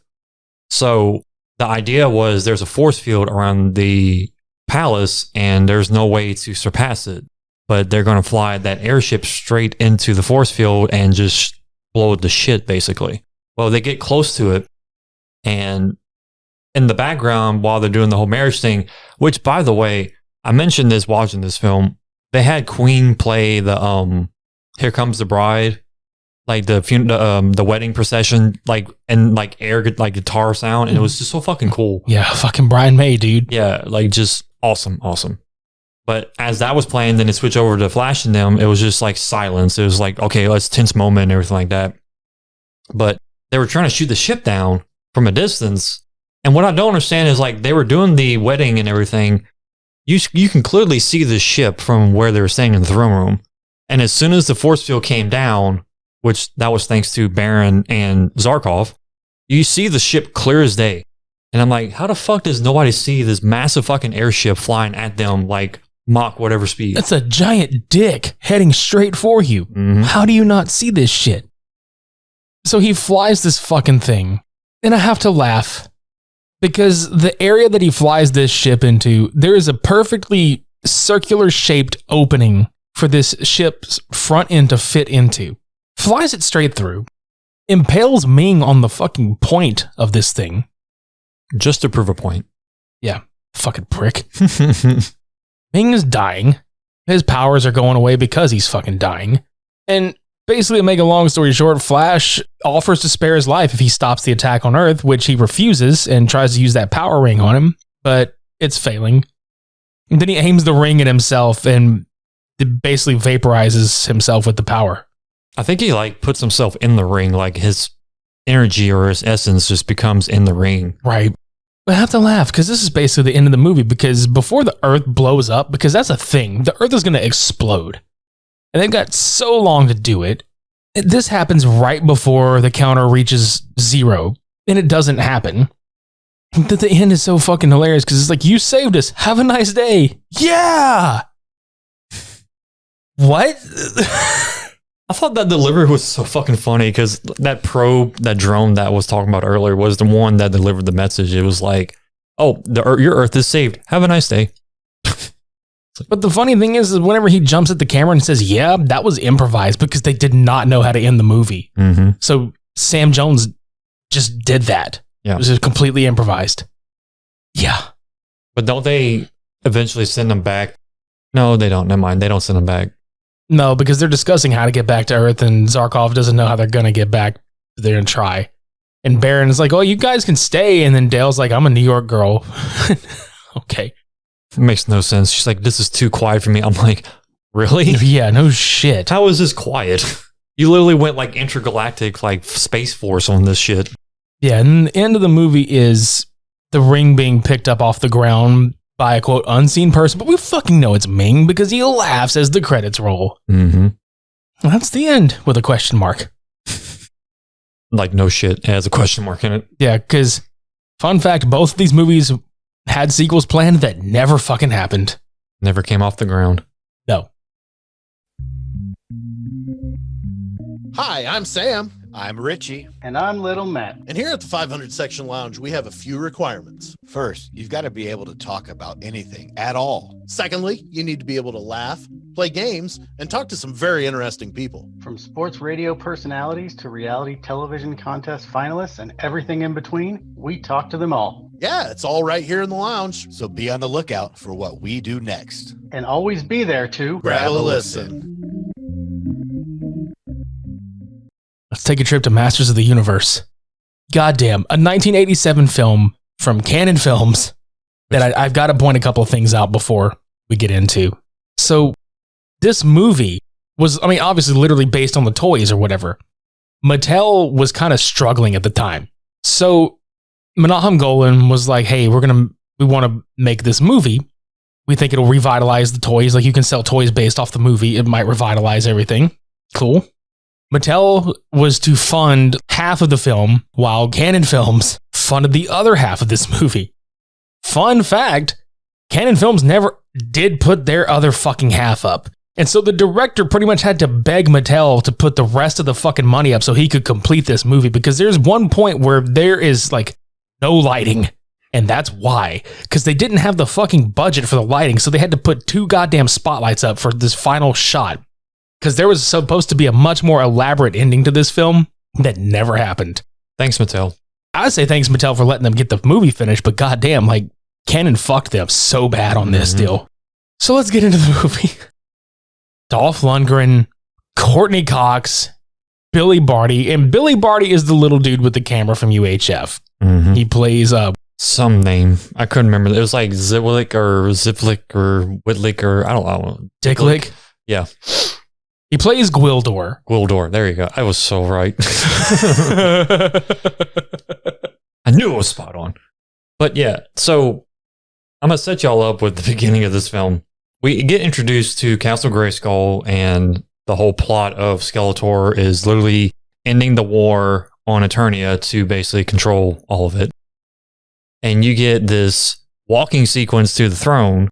So the idea was there's a force field around the palace and there's no way to surpass it. But they're going to fly that airship straight into the force field and just blow the shit, basically. Well, they get close to it. And in the background, while they're doing the whole marriage thing, which, by the way, I mentioned this watching this film, they had Queen play the Here Comes the Bride. Like the wedding procession, like and like air like guitar sound, and it was just so fucking cool. Yeah, fucking Brian May, dude. Yeah, like just awesome. But as that was playing, then it switched over to Flash and them. It was just like silence. It was like, okay, let's tense moment and everything like that. But they were trying to shoot the ship down from a distance, and what I don't understand is like they were doing the wedding and everything. You can clearly see the ship from where they were staying in the throne room, and as soon as the force field came down, which that was thanks to Baron and Zarkov, you see the ship clear as day. And I'm like, how the fuck does nobody see this massive fucking airship flying at them like Mach whatever speed? That's a giant dick heading straight for you. Mm-hmm. How do you not see this shit? So he flies this fucking thing. And I have to laugh because the area that he flies this ship into, there is a perfectly circular shaped opening for this ship's front end to fit into. Flies it straight through, impales Ming on the fucking point of this thing. Just to prove a point. Yeah, fucking prick. Ming is dying. His powers are going away because he's fucking dying. And basically, to make a long story short, Flash offers to spare his life if he stops the attack on Earth, which he refuses and tries to use that power ring on him, but it's failing. And then he aims the ring at himself and basically vaporizes himself with the power. I think he like puts himself in the ring, like his energy or his essence just becomes in the ring. Right. But I have to laugh because this is basically the end of the movie because before the Earth blows up, because that's a thing, the Earth is going to explode. And they've got so long to do it. This happens right before the counter reaches 0, and it doesn't happen. But the end is so fucking hilarious because it's like, you saved us. Have a nice day. Yeah. What? I thought that delivery was so fucking funny because that drone that I was talking about earlier was the one that delivered the message. It was like, oh, your Earth is saved. Have a nice day. But the funny thing is whenever he jumps at the camera and says, yeah, that was improvised because they did not know how to end the movie. Mm-hmm. So Sam Jones just did that. Yeah. It was just completely improvised. Yeah. But don't they eventually send them back? No, they don't. Never mind. They don't send them back. No, because they're discussing how to get back to Earth, and Zarkov doesn't know how they're going to get back. They're going to try. And Baron is like, oh, you guys can stay. And then Dale's like, I'm a New York girl. Okay. It makes no sense. She's like, this is too quiet for me. I'm like, really? Yeah, no shit. How is this quiet? You literally went like intergalactic, like Space Force on this shit. Yeah, and the end of the movie is the ring being picked up off the ground by a quote unseen person, but we fucking know it's Ming because he laughs as the credits roll. Mm-hmm. That's the end with a question mark. Like, no shit. It has a question mark in it. Yeah, because fun fact, both of these movies had sequels planned that never fucking happened. Never came off the ground. No. Hi, I'm Sam. I'm Richie. And I'm Little Matt. And here at the 500 Section Lounge, we have a few requirements. First, you've got to be able to talk about anything at all. Secondly, you need to be able to laugh, play games, and talk to some very interesting people. From sports radio personalities to reality television contest finalists and everything in between, we talk to them all. Yeah, it's all right here in the lounge. So be on the lookout for what we do next. And always be there to Grab a listen. Let's take a trip to Masters of the Universe. Goddamn, a 1987 film from Canon Films that I've got to point a couple of things out before we get into. So this movie was, I mean, obviously literally based on the toys or whatever. Mattel was kind of struggling at the time. So Menahem Golan was like, hey, we want to make this movie. We think it'll revitalize the toys. Like, you can sell toys based off the movie. It might revitalize everything. Cool. Mattel was to fund half of the film while Canon Films funded the other half of this movie. Fun fact, Canon Films never did put their other fucking half up. And so the director pretty much had to beg Mattel to put the rest of the fucking money up so he could complete this movie, because there's one point where there is like no lighting. And that's why, because they didn't have the fucking budget for the lighting. So they had to put 2 goddamn spotlights up for this final shot. Because there was supposed to be a much more elaborate ending to this film that never happened. Thanks, Mattel. I would say thanks, Mattel, for letting them get the movie finished, but goddamn, like, Canon fucked them so bad on this deal. So let's get into the movie. Dolph Lundgren, Courtney Cox, Billy Barty, and Billy Barty is the little dude with the camera from UHF. Mm-hmm. He plays some name. I couldn't remember. It was like Zivlik or Whitlick or I don't know. Dicklick. Yeah. He plays Gwildor. There you go. I was so right. I knew it was spot on. But yeah, so I'm going to set y'all up with the beginning of this film. We get introduced to Castle Grayskull, and the whole plot of Skeletor is literally ending the war on Eternia to basically control all of it. And you get this walking sequence to the throne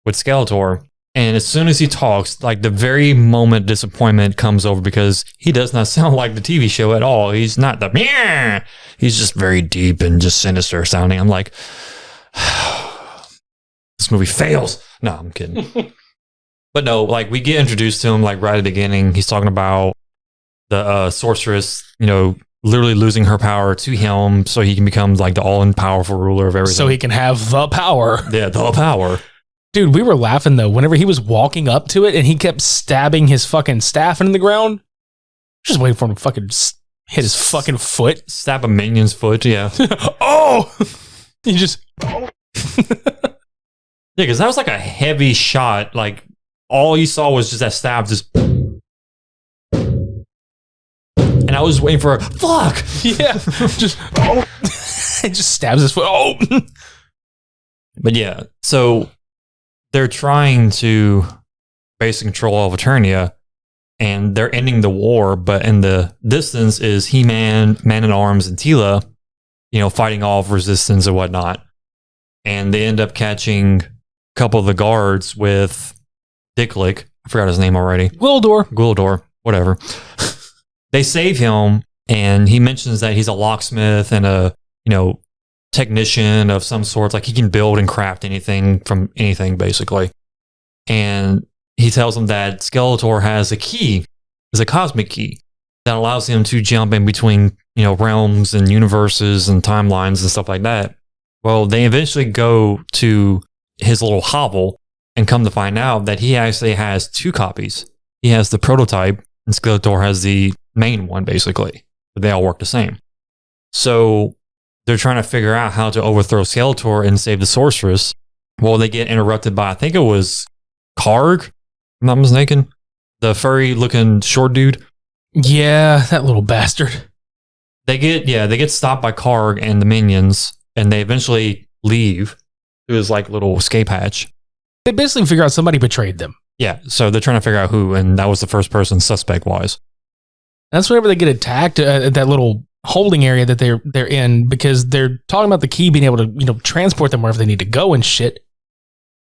with Skeletor. And as soon as he talks, like the very moment disappointment comes over, because he does not sound like the TV show at all. He's not the meow. He's just very deep and just sinister sounding. I'm like, this movie fails. No, I'm kidding. But no, like we get introduced to him like right at the beginning. He's talking about the sorceress, literally losing her power to him so he can become like the all-powerful ruler of everything. So he can have the power. Yeah, the power. Dude, we were laughing though whenever he was walking up to it and he kept stabbing his fucking staff into the ground. Just waiting for him to fucking hit his fucking foot. Stab a minion's foot, yeah. Oh! He just... Yeah, because that was like a heavy shot. Like, all you saw was just that stab, just... And I was waiting for a... Fuck! Yeah. Just... Oh! It just stabs his foot. Oh! But yeah, so... They're trying to basically control of Eternia, and they're ending the war, but in the distance is He-Man, Man-at-Arms, and Teela, fighting off resistance and whatnot. And they end up catching a couple of the guards with Dicklick. I forgot his name already. Gwildor, whatever. They save him, and he mentions that he's a locksmith and a, technician of some sort. Like, he can build and craft anything from anything, basically. And he tells him that Skeletor has a key, is a cosmic key, that allows him to jump in between, realms and universes and timelines and stuff like that. Well, they eventually go to his little hovel and come to find out that he actually has 2 copies. He has the prototype, and Skeletor has the main one, basically. But they all work the same. So they're trying to figure out how to overthrow Skeletor and save the sorceress. Well, they get interrupted by, I think it was Karg, if I'm not mistaken. The furry looking short dude. Yeah, that little bastard. They get stopped by Karg and the minions, and they eventually leave through his like little escape hatch. They basically figure out somebody betrayed them. Yeah, so they're trying to figure out who, and that was the first person suspect wise. That's whenever they get attacked at that little holding area that they're in, because they're talking about the key being able to transport them wherever they need to go and shit.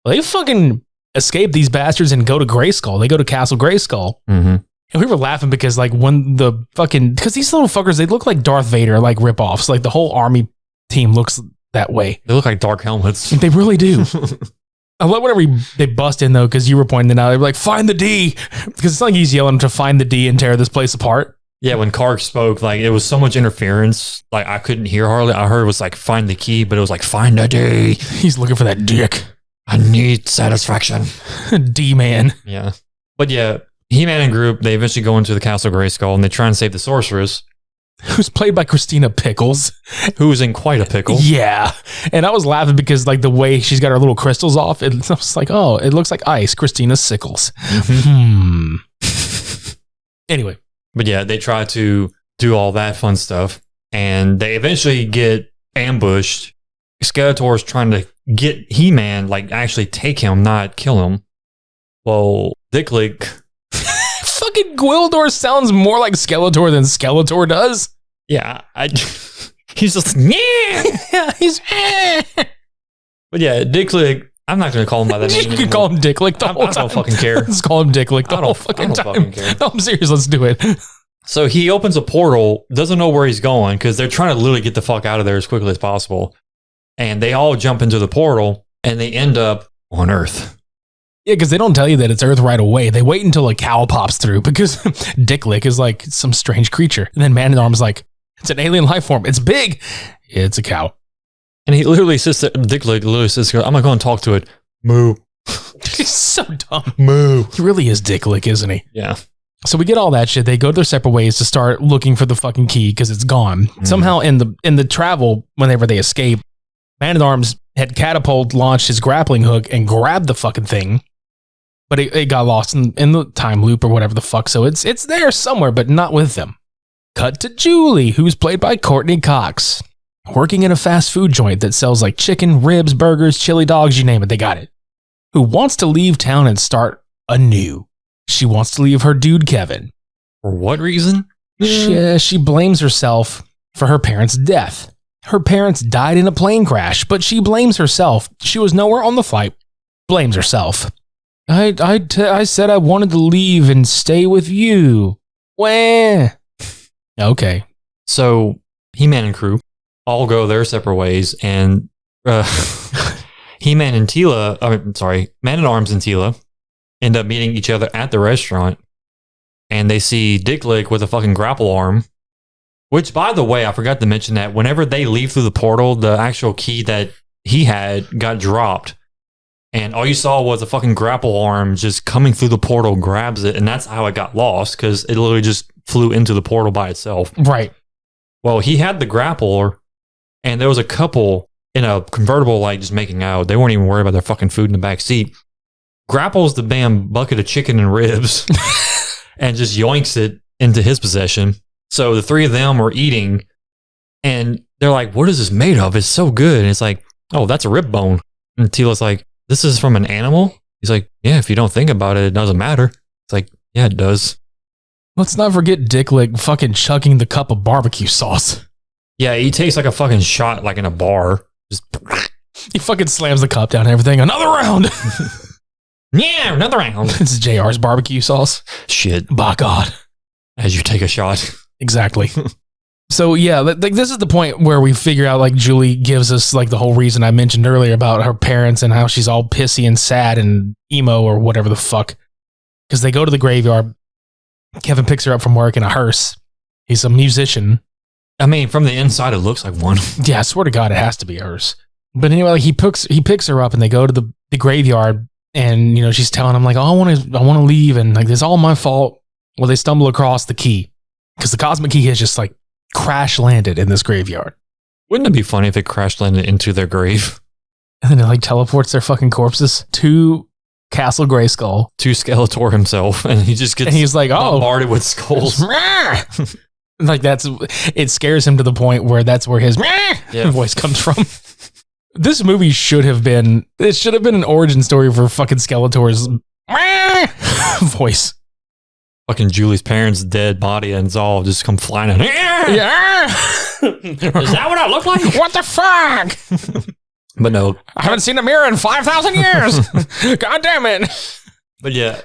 Well, they fucking escape these bastards and go to Grayskull. They go to Castle Grayskull. Mm-hmm. And we were laughing because like when the fucking, because these little fuckers, they look like Darth Vader, like ripoffs. Like the whole army team looks that way. They look like dark helmets. They really do. I love whenever they bust in though, because you were pointing it out. They're like, find the D, because it's like he's yelling to find the D and tear this place apart. Yeah, when Karg spoke, like it was so much interference, like I couldn't hear hardly. I heard it was like find the key, but it was like find the D. He's looking for that dick. I need satisfaction. D-man. Yeah. But yeah, He-Man and group, they eventually go into the Castle Grayskull and they try and save the sorceress. Who's played by Christina Pickles. Who's in quite a pickle. Yeah. And I was laughing because like the way she's got her little crystals off, I was like, oh, it looks like ice. Christina Sickles. Anyway. But yeah, they try to do all that fun stuff and they eventually get ambushed. Skeletor's trying to get He-Man, like actually take him, not kill him. Well, Dicklick... Fucking Gwildor sounds more like Skeletor than Skeletor does. Yeah, he's just... Yeah, he's... But yeah, Dicklick... I'm not going to call him by that name. You can call him Dicklick the whole time. I don't fucking care. Let's call him Dicklick the whole fucking time. Fucking care. No, I'm serious. Let's do it. So he opens a portal, doesn't know where he's going because they're trying to literally get the fuck out of there as quickly as possible. And they all jump into the portal and they end up on Earth. Yeah, because they don't tell you that it's Earth right away. They wait until a cow pops through because Dicklick is like some strange creature. And then Man-at-Arm is like, it's an alien life form. It's big. It's a cow. And he literally sits there, Dicklick literally sits there, I'm going to go and talk to it. Moo. He's so dumb. Moo. He really is Dicklick, isn't he? Yeah. So we get all that shit. They go their separate ways to start looking for the fucking key because it's gone. Somehow in the travel, whenever they escape, Man-at-Arms had catapult launched his grappling hook and grabbed the fucking thing. But it got lost in the time loop or whatever the fuck. So it's there somewhere, but not with them. Cut to Julie, who's played by Courtney Cox, working in a fast food joint that sells like chicken, ribs, burgers, chili dogs, you name it, they got it. Who wants to leave town and start anew. She wants to leave her dude, Kevin. For what reason? She blames herself for her parents' death. Her parents died in a plane crash, but she blames herself. She was nowhere on the flight. Blames herself. I said I wanted to leave and stay with you. Wah. Okay. So He-Man and crew all go their separate ways, and He-Man and Teela, Man-at-Arms and Teela end up meeting each other at the restaurant, and they see Dicklick with a fucking grapple arm. Which, by the way, I forgot to mention that whenever they leave through the portal, the actual key that he had got dropped. And all you saw was a fucking grapple arm just coming through the portal, grabs it, and that's how it got lost, because it literally just flew into the portal by itself. Right. Well, he had the grappler, and there was a couple in a convertible, like, just making out. They weren't even worried about their fucking food in the back seat. Grapples the damn bucket of chicken and ribs and just yoinks it into his possession. So the three of them are eating, and they're like, what is this made of? It's so good. And it's like, oh, that's a rib bone. And Teela's like, this is from an animal? He's like, yeah, if you don't think about it, it doesn't matter. It's like, yeah, it does. Let's not forget Dicklick fucking chugging the cup of barbecue sauce. Yeah, he takes like a fucking shot like in a bar. Just he fucking slams the cup down and everything. Another round. Yeah, another round. It's JR's barbecue sauce. Shit. By God. As you take a shot. Exactly. So yeah, like this is the point where we figure out like Julie gives us like the whole reason I mentioned earlier about her parents and how she's all pissy and sad and emo or whatever the fuck. Because they go to the graveyard. Kevin picks her up from work in a hearse. He's a musician. I mean, from the inside, it looks like one. Yeah, I swear to God, it has to be a hearse. But anyway, like he picks her up and they go to the graveyard, and you know she's telling him like, oh, I want to leave, and like it's all my fault. Well, they stumble across the key because the cosmic key has just like crash landed in this graveyard. Wouldn't it be funny if it crash landed into their grave? And then it like teleports their fucking corpses to Castle Grayskull. To Skeletor himself, and he just gets And he's like, bombarded with skulls. Like it scares him to the point where that's where his voice comes from. This movie should have been an origin story for fucking Skeletor's voice. Fucking Julie's parents' dead body and it's all just come flying out. Yeah. Is that what I look like? What the fuck? But no. I haven't seen a mirror in 5,000 years. God damn it. But yeah,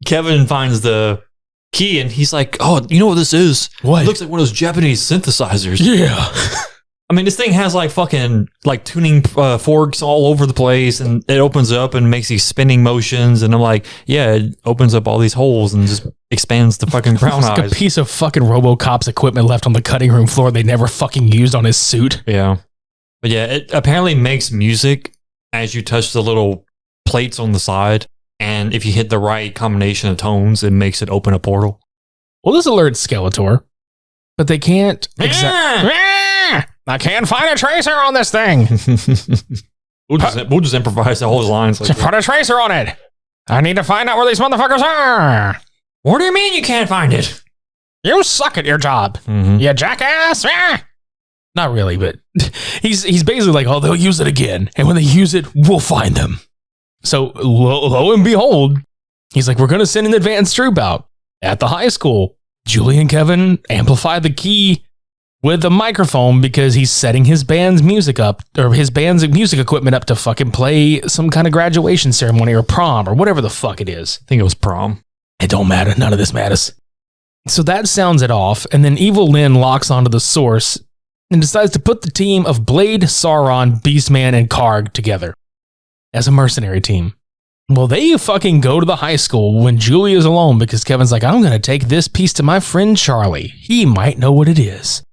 Kevin finds the key and he's like, oh, you know what this is? What? It looks like one of those Japanese synthesizers. Yeah. I mean, this thing has like fucking like tuning forks all over the place, and it opens up and makes these spinning motions. And I'm like, yeah, it opens up all these holes and just expands the fucking brown It's like eyes. a piece of fucking RoboCop's equipment left on the cutting room floor they never fucking used on his suit. Yeah. But yeah, it apparently makes music as you touch the little plates on the side. And if you hit the right combination of tones, it makes it open a portal. Well, this alerts Skeletor, but they can't. I can't find a tracer on this thing. We'll just improvise the whole lines. Like Put a tracer on it. I need to find out where these motherfuckers are. What do you mean you can't find it? You suck at your job, you jackass. Not really, but he's basically like, oh, they'll use it again. And when they use it, we'll find them. So lo and behold, he's like, we're going to send an advanced troop out at the high school. Julie and Kevin amplify the key with a microphone because he's setting his band's music up, or his band's music equipment up to fucking play some kind of graduation ceremony or prom or whatever the fuck it is. I think it was prom. It don't matter. None of this matters. So that sounds it off, and then Evil Lyn locks onto the source and decides to put the team of Blade, Sauron, Beastman, and Karg together as a mercenary team. Well, they fucking go to the high school when Julie is alone because Kevin's like, I'm going to take this piece to my friend Charlie. He might know what it is.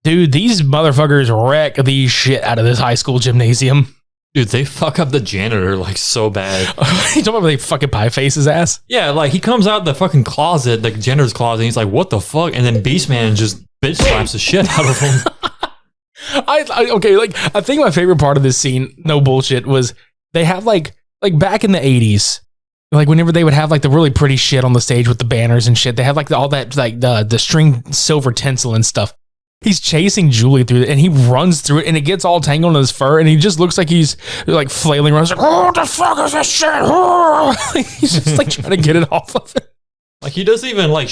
Dude, these motherfuckers wreck the shit out of this high school gymnasium. Dude, they fuck up the janitor like so bad. You don't remember they fucking pie face his ass? Yeah, like he comes out the fucking closet, the janitor's closet, and he's like, what the fuck? And then Beastman just bitch slaps the shit out of him. I think my favorite part of this scene, no bullshit, was they have like back in the 80s, like whenever they would have like the really pretty shit on the stage with the banners and shit, they have like all that, like the string silver tinsel and stuff. He's chasing Julie through it and he runs through it and it gets all tangled in his fur and he just looks like he's like flailing around. He's like, oh, what the fuck is this shit? He's just like trying to get it off of it. Like he doesn't even like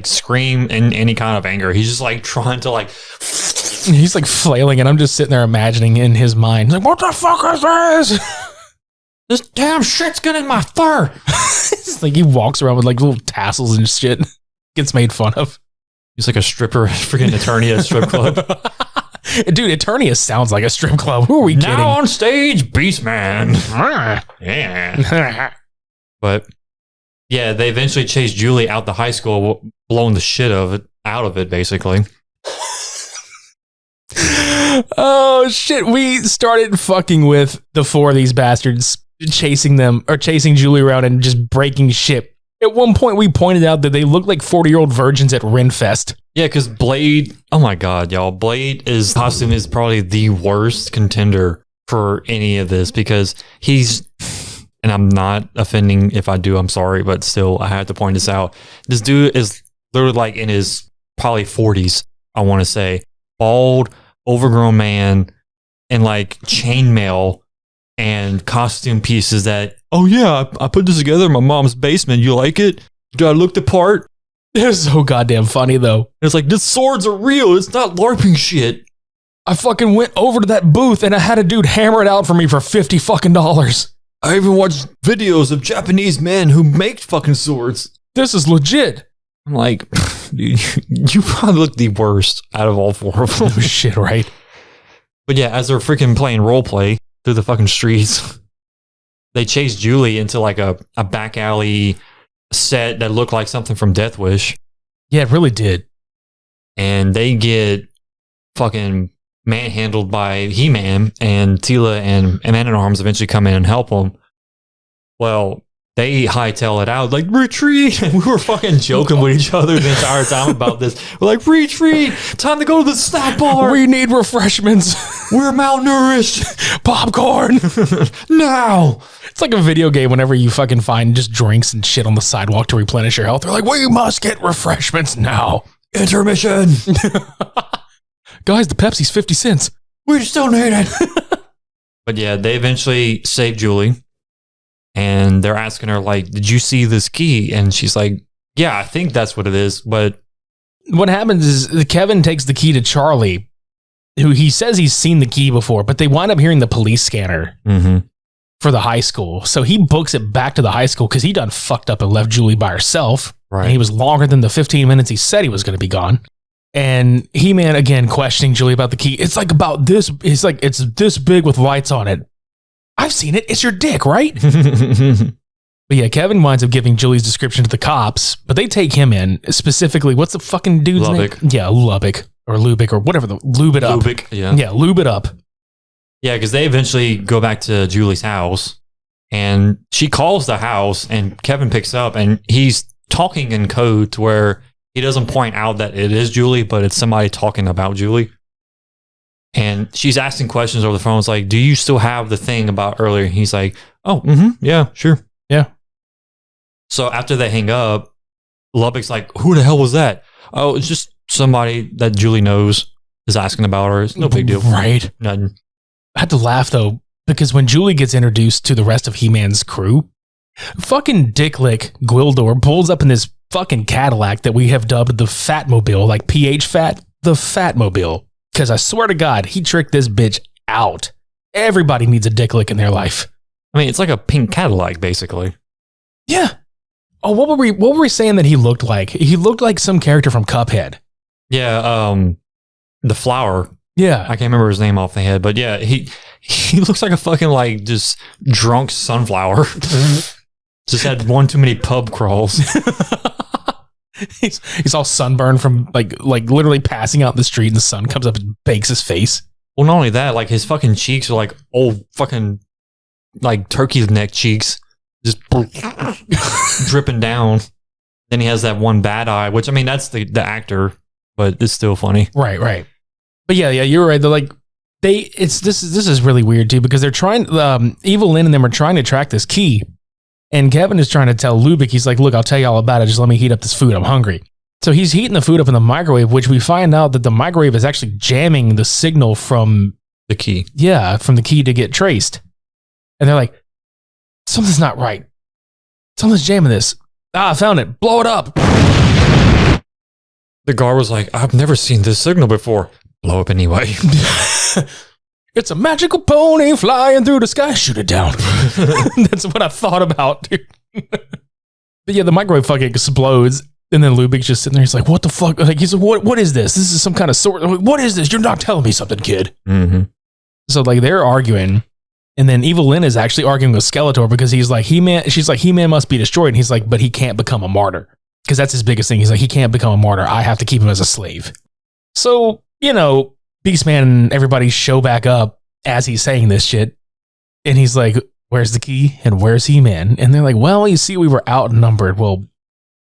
scream in any kind of anger. He's just like trying to like. He's like flailing and I'm just sitting there imagining in his mind, like, what the fuck is this? This damn shit's getting in my fur. It's like he walks around with like little tassels and shit. Gets made fun of. He's like a stripper at freaking Eternia strip club. Dude, Eternia sounds like a strip club. Who are we kidding? Now on stage, Beastman. Yeah. But yeah, they eventually chase Julie out the high school, blowing the shit out of it, basically. Oh shit, we started fucking with the four of these bastards, chasing Julie around and just breaking shit. At one point, we pointed out that they look like 40-year-old virgins at Ren-Fest. Yeah, because Blade, oh my god, y'all, Blade's costume is probably the worst contender for any of this because he's, and I'm not offending if I do, I'm sorry, but still, I have to point this out. This dude is literally like in his probably 40s, I want to say. Bald, overgrown man, and like chainmail and costume pieces that, oh yeah, I put this together in my mom's basement. You like it? Do I look the part? They're so goddamn funny though. It's like, this swords are real. It's not LARPing shit. I fucking went over to that booth and I had a dude hammer it out for me for $50 fucking dollars. I even watched videos of Japanese men who make fucking swords. This is legit. I'm like, dude, you probably look the worst out of all four of them. Oh shit, right? But yeah, as they're freaking playing roleplay through the fucking streets, they chase Julie into like a back alley set that looked like something from Death Wish. Yeah, it really did. And they get fucking manhandled by He-Man, and Tila and Man-at-Arms eventually come in and help them. Well, they hightail it out like retreat. And we were fucking joking with each other the entire time about this. We're like, retreat, time to go to the snack bar. We need refreshments. We're malnourished. Popcorn. Now. It's like a video game whenever you fucking find just drinks and shit on the sidewalk to replenish your health. They're like, we must get refreshments now. Intermission. Guys, the Pepsi's 50 cents. We still need it. But yeah, they eventually save Julie. And they're asking her, like, did you see this key? And she's like, yeah, I think that's what it is. But what happens is Kevin takes the key to Charlie, who he says he's seen the key before, but they wind up hearing the police scanner for the high school. So he books it back to the high school because he done fucked up and left Julie by herself. Right. And he was longer than the 15 minutes he said he was going to be gone. And He-Man, again, questioning Julie about the key. It's like about this. It's like, it's this big with lights on it. I've seen it. It's your dick, right? But yeah, Kevin winds up giving Julie's description to the cops, but they take him in. Specifically, what's the fucking dude's Lubbock. name? Yeah, Lubbock or Lubick or whatever. Lube it up. Lubick, yeah. Yeah, lube it up. Yeah, because they eventually go back to Julie's house and she calls the house and Kevin picks up and he's talking in code to where he doesn't point out that it is Julie, but it's somebody talking about Julie. And she's asking questions over the phone. It's like, do you still have the thing about earlier? He's like, oh, yeah, sure. Yeah. So after they hang up, Lubbock's like, who the hell was that? Oh, it's just somebody that Julie knows is asking about her. It's no big deal. Right. Nothing. I had to laugh, though, because when Julie gets introduced to the rest of He-Man's crew, fucking Dicklick Gwildor pulls up in this fucking Cadillac that we have dubbed the Fatmobile, like PH Fat, the Fatmobile. Because I swear to God, he tricked this bitch out. Everybody needs a Dicklick in their life. I mean, it's like a pink Cadillac, basically. Yeah. Oh, what were we saying that he looked like? He looked like some character from Cuphead. Yeah, the flower. Yeah. I can't remember his name off the head, but yeah, he looks like a fucking like just drunk sunflower. Just had one too many pub crawls. He's all sunburned from like literally passing out in the street and the sun comes up and bakes his face. Well, not only that, like his fucking cheeks are like old fucking like turkey's neck cheeks, just dripping down. Then he has that one bad eye, which I mean that's the actor, but it's still funny. Right. But yeah, you're right. They're like this is really weird too because they're trying. Evil Lynn and them are trying to track this key. And Kevin is trying to tell Lubick, he's like, look, I'll tell you all about it. Just let me heat up this food. I'm hungry. So he's heating the food up in the microwave, which we find out that the microwave is actually jamming the signal from the key. Yeah, from the key to get traced. And they're like, something's not right. Something's jamming this. I found it. Blow it up. The guard was like, I've never seen this signal before. Blow up anyway. It's a magical pony flying through the sky. Shoot it down. That's what I thought about, dude. But yeah, the microwave fucking explodes. And then Lubick's just sitting there. He's like, what the fuck? Like, he's like, what is this? This is some kind of sword. Like, what is this? You're not telling me something, kid. Mm-hmm. So like they're arguing. And then Evil Lynn is actually arguing with Skeletor because he's like, she's like, He-Man must be destroyed. And he's like, but he can't become a martyr. Because that's his biggest thing. He's like, he can't become a martyr. I have to keep him as a slave. So, Beastman and everybody show back up as he's saying this shit. And he's like, where's the key? And where's He-Man? And they're like, well, you see, we were outnumbered. Well,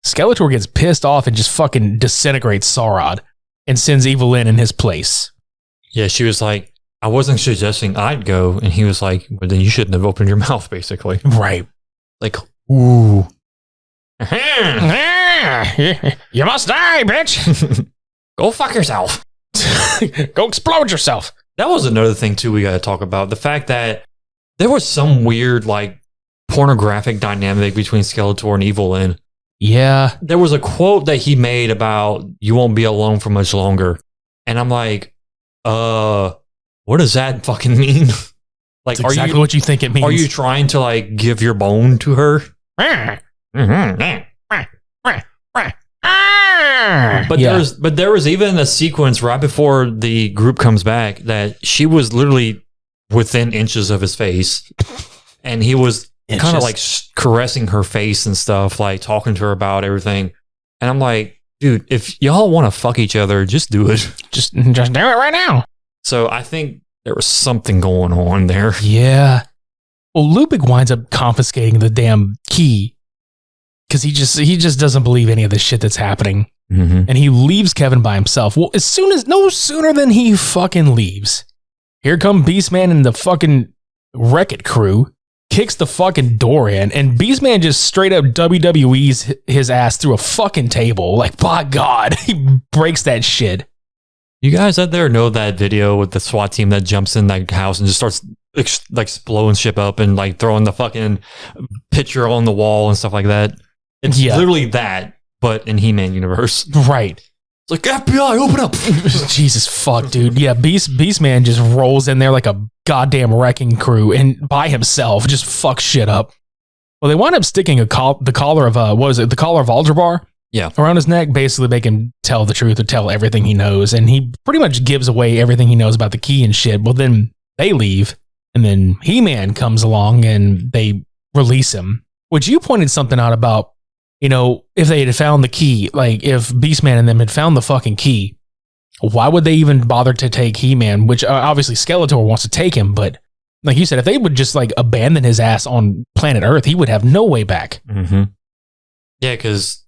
Skeletor gets pissed off and just fucking disintegrates Saurod and sends Evil Lynn in his place. Yeah, she was like, I wasn't suggesting I'd go. And he was like, well, then you shouldn't have opened your mouth, basically. Right. Like, ooh. You must die, bitch. Go fuck yourself. Go explode yourself. That was another thing, too, we got to talk about. The fact that there was some weird, like, pornographic dynamic between Skeletor and Evil Lynn. Yeah. There was a quote that he made about, you won't be alone for much longer. And I'm like, what does that fucking mean? Like, That's exactly what you think it means. Are you trying to, like, give your bone to her? But there was even a sequence right before the group comes back that she was literally within inches of his face, and he was kind of like caressing her face and stuff, like talking to her about everything. And I'm like, dude, if y'all want to fuck each other, just do it. Just do it right now. So I think there was something going on there. Yeah. Well, Lupic winds up confiscating the damn key because he just doesn't believe any of the shit that's happening. Mm-hmm. And he leaves Kevin by himself. Well, no sooner than he fucking leaves, here come Beastman and the fucking Wreck-It crew, kicks the fucking door in, and Beastman just straight up WWE's his ass through a fucking table. Like, by God, he breaks that shit. You guys out there know that video with the SWAT team that jumps in that house and just starts like blowing shit up and like throwing the fucking picture on the wall and stuff like that? It's literally that, but in He-Man universe. Right. It's like, FBI, open up. Jesus fuck, dude. Yeah, Beastman just rolls in there like a goddamn wrecking crew and by himself just fucks shit up. Well, they wind up sticking the collar of the collar of Aldrabar? Yeah. Around his neck, basically make him tell the truth or tell everything he knows. And he pretty much gives away everything he knows about the key and shit. Well, then they leave, and then He-Man comes along and they release him. Which you pointed something out about, if they had found the key, like if Beastman and them had found the fucking key, why would they even bother to take He-Man? Which obviously Skeletor wants to take him, but like you said, if they would just like abandon his ass on planet Earth, he would have no way back. Mm-hmm. Yeah, because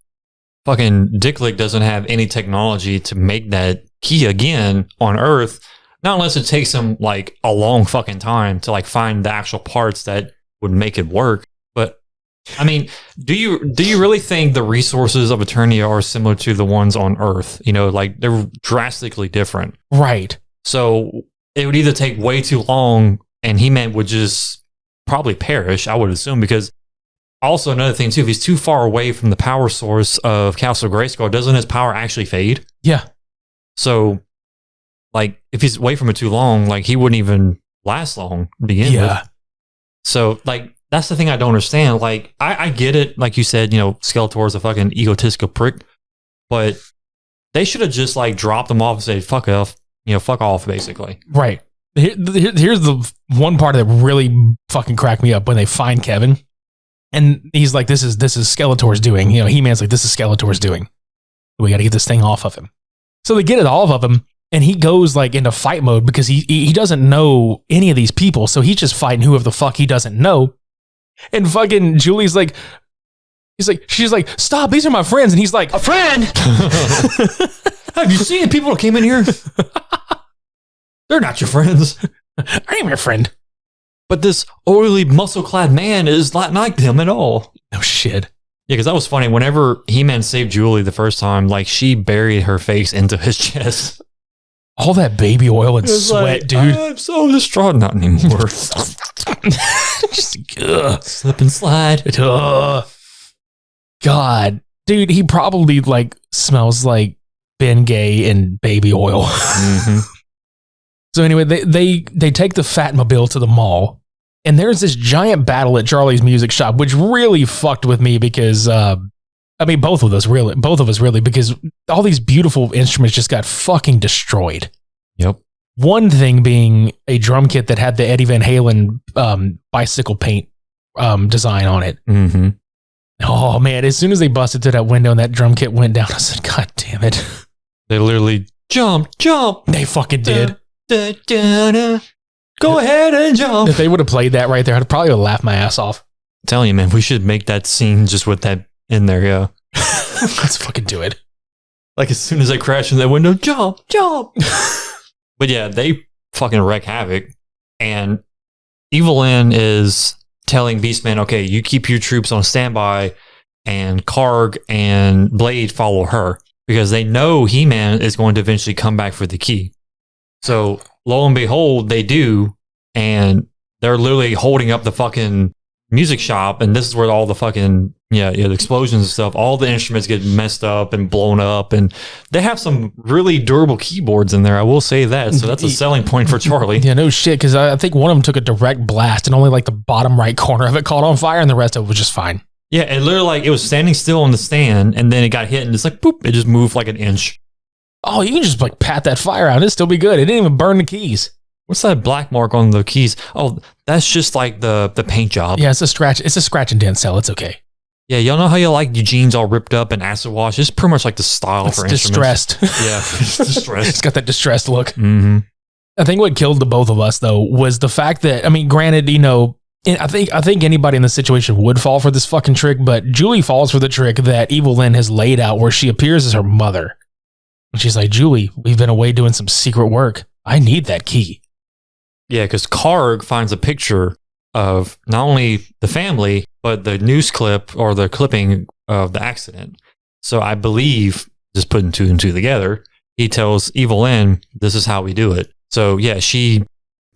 fucking Dicklick doesn't have any technology to make that key again on Earth, not unless it takes him like a long fucking time to like find the actual parts that would make it work. But I mean, do you really think the resources of Eternia are similar to the ones on Earth? Like they're drastically different. Right. So it would either take way too long and He-Man would just probably perish, I would assume, because also another thing too, if he's too far away from the power source of Castle Grayskull, doesn't his power actually fade? Yeah. So like if he's away from it too long, like he wouldn't even last long to begin with. So like that's the thing I don't understand. Like I get it, like you said, Skeletor is a fucking egotistical prick, but they should have just like dropped him off and said fuck off, fuck off basically. Right. Here's the one part that really fucking cracked me up when they find Kevin. And he's like, this is Skeletor's doing. He-Man's like, this is Skeletor's doing. We got to get this thing off of him. So they get it off of him, and he goes like into fight mode because he doesn't know any of these people. So he's just fighting whoever the fuck he doesn't know. And fucking Julie's like, she's like, stop, these are my friends. And he's like, a friend? Have you seen the people that came in here? They're not your friends. I am your friend. But this oily, muscle-clad man is not like them at all. No shit. Yeah, because that was funny. Whenever He-Man saved Julie the first time, like, she buried her face into his chest. All that baby oil and sweat, like, dude. I'm so distraught. Not anymore. Just, slip and slide. God. Dude, he probably, like, smells like Ben Gay and baby oil. Mm-hmm. So anyway, they take the Fatmobile to the mall, and there's this giant battle at Charlie's music shop, which really fucked with me because, both of us really, because all these beautiful instruments just got fucking destroyed. Yep. One thing being a drum kit that had the Eddie Van Halen bicycle paint design on it. Mm-hmm. Oh man, as soon as they busted through that window and that drum kit went down, I said, God damn it. They literally jump. They fucking did. Go ahead and jump. If they would have played that right there, I'd probably have laughed my ass off. I'm telling you, man, we should make that scene just with that in there, yeah. Let's fucking do it. Like as soon as they crash in that window, jump. But yeah, they fucking wreak havoc. And Evelyn is telling Beastman, okay, you keep your troops on standby and Karg and Blade follow her because they know He-Man is going to eventually come back for the key. So lo and behold, they do, and they're literally holding up the fucking music shop, and this is where all the fucking the explosions and stuff, all the instruments get messed up and blown up, and they have some really durable keyboards in there, I will say that, so that's a selling point for Charlie. Yeah, no shit, because I think one of them took a direct blast, and only like the bottom right corner of it caught on fire, and the rest of it was just fine. Yeah, it literally like it was standing still on the stand, and then it got hit, and it's like, boop, it just moved like an inch. Oh, you can just like pat that fire out. It'd still be good. It didn't even burn the keys. What's that black mark on the keys? Oh, that's just like the paint job. Yeah, it's a scratch. It's a scratch and dent cell. It's okay. Yeah, y'all know how you like your jeans all ripped up and acid wash? It's pretty much like the style it's for distressed. Instruments. Yeah, it's distressed. It's got that distressed look. Mm-hmm. I think what killed the both of us, though, was the fact that, granted, And I think anybody in this situation would fall for this fucking trick, but Julie falls for the trick that Evil Lynn has laid out where she appears as her mother. And she's like, Julie, we've been away doing some secret work. I need that key. Yeah, because Karg finds a picture of not only the family, but the news clip or the clipping of the accident. So I believe, just putting two and two together, he tells Evil Lynn, this is how we do it. So yeah, she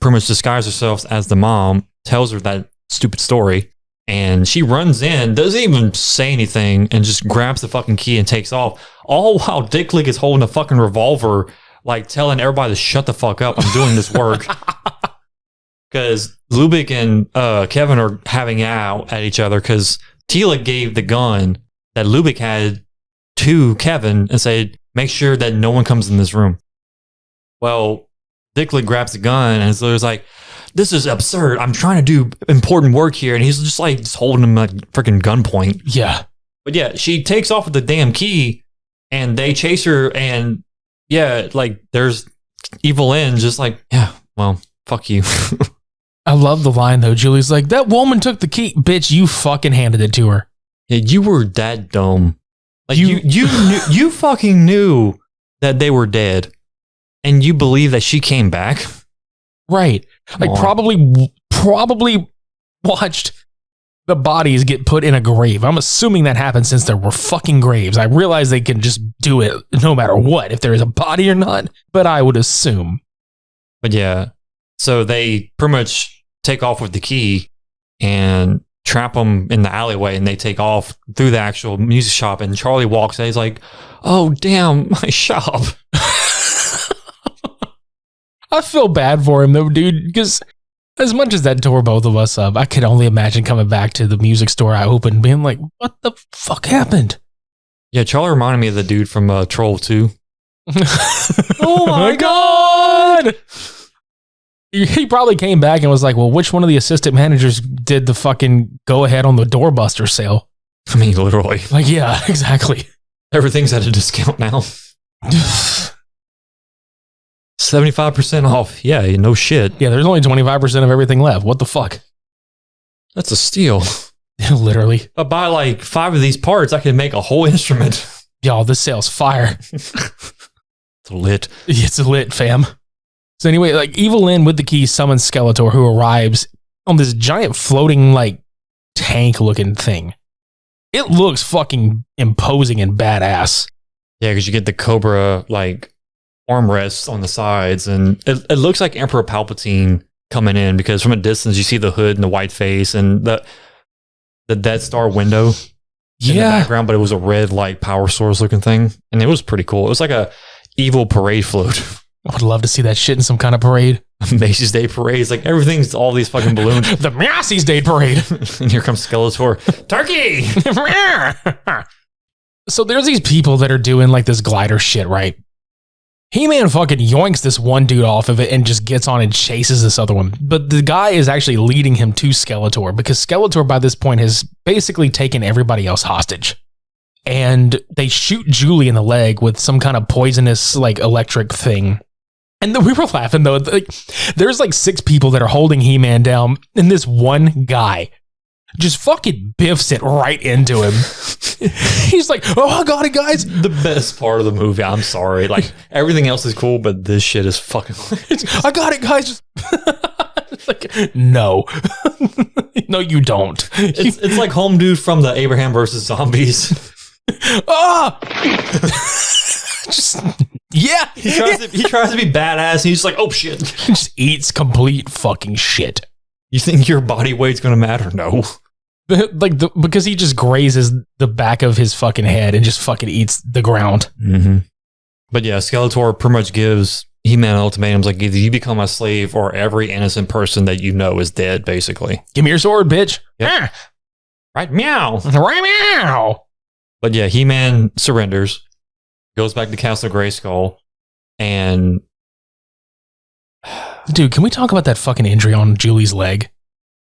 pretty much disguises herself as the mom, tells her that stupid story, and she runs in, doesn't even say anything, and just grabs the fucking key and takes off. All while Dick Lick is holding a fucking revolver, like telling everybody to shut the fuck up. I'm doing this work. Because Lubick and Kevin are having out at each other because Tila gave the gun that Lubick had to Kevin and said, make sure that no one comes in this room. Well, Dick Lick grabs the gun and so he's like, this is absurd. I'm trying to do important work here. And he's just holding him like freaking gunpoint. Yeah. But yeah, she takes off with the damn key and they chase her. And yeah, like there's Evil Lynn just like, yeah, well, fuck you. I love the line though. Julie's like, that woman took the key. Bitch, you fucking handed it to her. Yeah, you were that dumb. Like you knew, you fucking knew that they were dead, and you believe that she came back. Right. Like probably watched the bodies get put in a grave. I'm assuming that happened since there were fucking graves. I realize they can just do it no matter what, if there is a body or not, but I would assume. But yeah, so they pretty much take off with the key and trap them in the alleyway, and they take off through the actual music shop, and Charlie walks in. He's like, oh, damn, my shop. I feel bad for him though, dude, because as much as that tore both of us up, I could only imagine coming back to the music store I opened being like, what the fuck happened? Yeah, Charlie reminded me of the dude from Troll 2. Oh my God! He probably came back and was like, well, which one of the assistant managers did the fucking go ahead on the doorbuster sale? I mean, literally. Like, yeah, exactly. Everything's at a discount now. 75% off. Yeah, no shit. Yeah, there's only 25% of everything left. What the fuck? That's a steal. Literally. If I buy like 5 of these parts, I can make a whole instrument. Y'all, this sale's fire. It's lit. It's lit, fam. So anyway, like Evil Lynn with the key summons Skeletor, who arrives on this giant floating like tank looking thing. It looks fucking imposing and badass. Yeah, because you get the Cobra like armrests on the sides, and it looks like Emperor Palpatine coming in because from a distance you see the hood and the white face and the Death Star window in the background, but it was a red like power source looking thing, and it was pretty cool. It was like a evil parade float. I would love to see that shit in some kind of parade. Macy's Day Parade. It's like everything's all these fucking balloons. The Macy's Day Parade. And here comes Skeletor. Turkey! So there's these people that are doing like this glider shit, right? He-Man fucking yoinks this one dude off of it and just gets on and chases this other one. But the guy is actually leading him to Skeletor because Skeletor by this point has basically taken everybody else hostage. And they shoot Julie in the leg with some kind of poisonous like electric thing. And we were laughing though. Like, there's like 6 people that are holding He-Man down, and this one guy just fucking biffs it right into him. He's like, "Oh, I got it, guys!" The best part of the movie. I'm sorry. Like everything else is cool, but this shit is fucking. I got it, guys. It's like, no, no, you don't. It's like Home Dude from the Abraham versus Zombies. Ah. Just yeah. He tries to be badass. And he's just like, oh shit. He just eats complete fucking shit. You think your body weight's gonna matter? No. Like because he just grazes the back of his fucking head and just fucking eats the ground. Mm-hmm. But yeah, Skeletor pretty much gives He-Man ultimatums like either you become a slave or every innocent person that you know is dead. Basically, give me your sword, bitch. Yep. Ah. Right, meow. Right, meow. But yeah, He-Man surrenders. Goes back to Castle Grayskull, and dude, can we talk about that fucking injury on Julie's leg?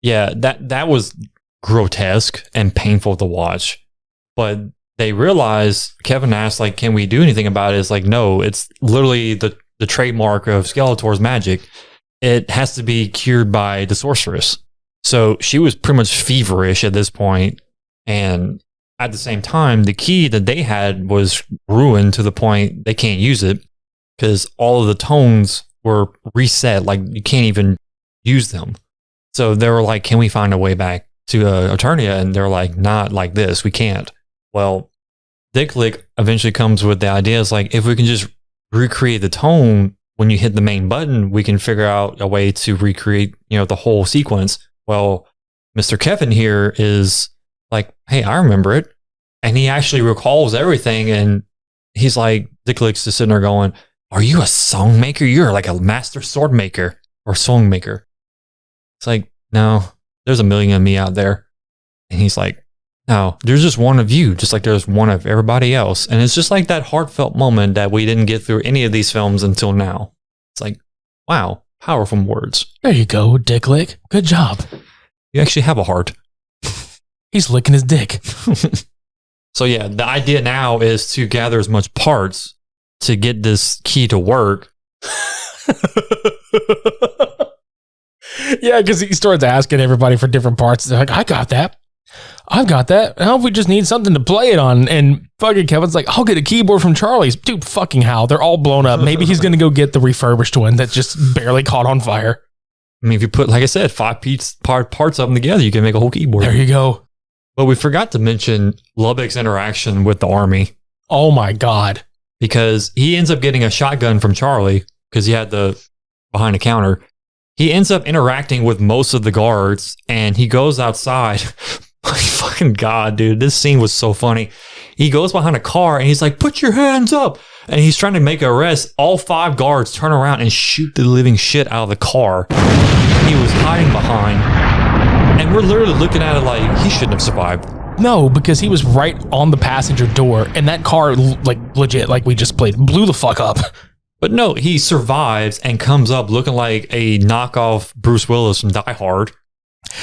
Yeah, that was grotesque and painful to watch. But they realized, Kevin asked, like, can we do anything about it? It's like, no, it's literally the trademark of Skeletor's magic. It has to be cured by the sorceress. So she was pretty much feverish at this point, and at the same time, the key that they had was ruined to the point they can't use it because all of the tones were reset. Like you can't even use them. So they were like, can we find a way back to Eternia? And they're like, not like this. We can't. Well, Dicklick eventually comes with the idea. It's like, if we can just recreate the tone when you hit the main button, we can figure out a way to recreate, the whole sequence. Well, Mr. Kevin here is like, hey, I remember it. And he actually recalls everything. And he's like, Dicklick's just sitting there going, are you a song maker? You're like a master sword maker or song maker. It's like, no, there's a million of me out there. And he's like, no, there's just one of you, just like there's one of everybody else. And it's just like that heartfelt moment that we didn't get through any of these films until now. It's like, wow, powerful words. There you go, Dicklick. Good job. You actually have a heart. He's licking his dick. So yeah, the idea now is to gather as much parts to get this key to work. Yeah, because he starts asking everybody for different parts. They're like, I got that. I've got that. How if we just need something to play it on? And fucking Kevin's like, I'll get a keyboard from Charlie's. Dude, fucking how? They're all blown up. Maybe he's going to go get the refurbished one that just barely caught on fire. I mean, if you put, like I said, 5 parts of them together, you can make a whole keyboard. There you go. But we forgot to mention Lubbock's interaction with the army. Oh my God. Because he ends up getting a shotgun from Charlie because he had the behind the counter. He ends up interacting with most of the guards and he goes outside. My fucking God, dude, this scene was so funny. He goes behind a car and he's like, put your hands up. And he's trying to make an arrest. All 5 guards turn around and shoot the living shit out of the car he was hiding behind. And we're literally looking at it like he shouldn't have survived. No, because he was right on the passenger door and that car, like legit, like we just played, blew the fuck up. But no, he survives and comes up looking like a knockoff Bruce Willis from Die Hard.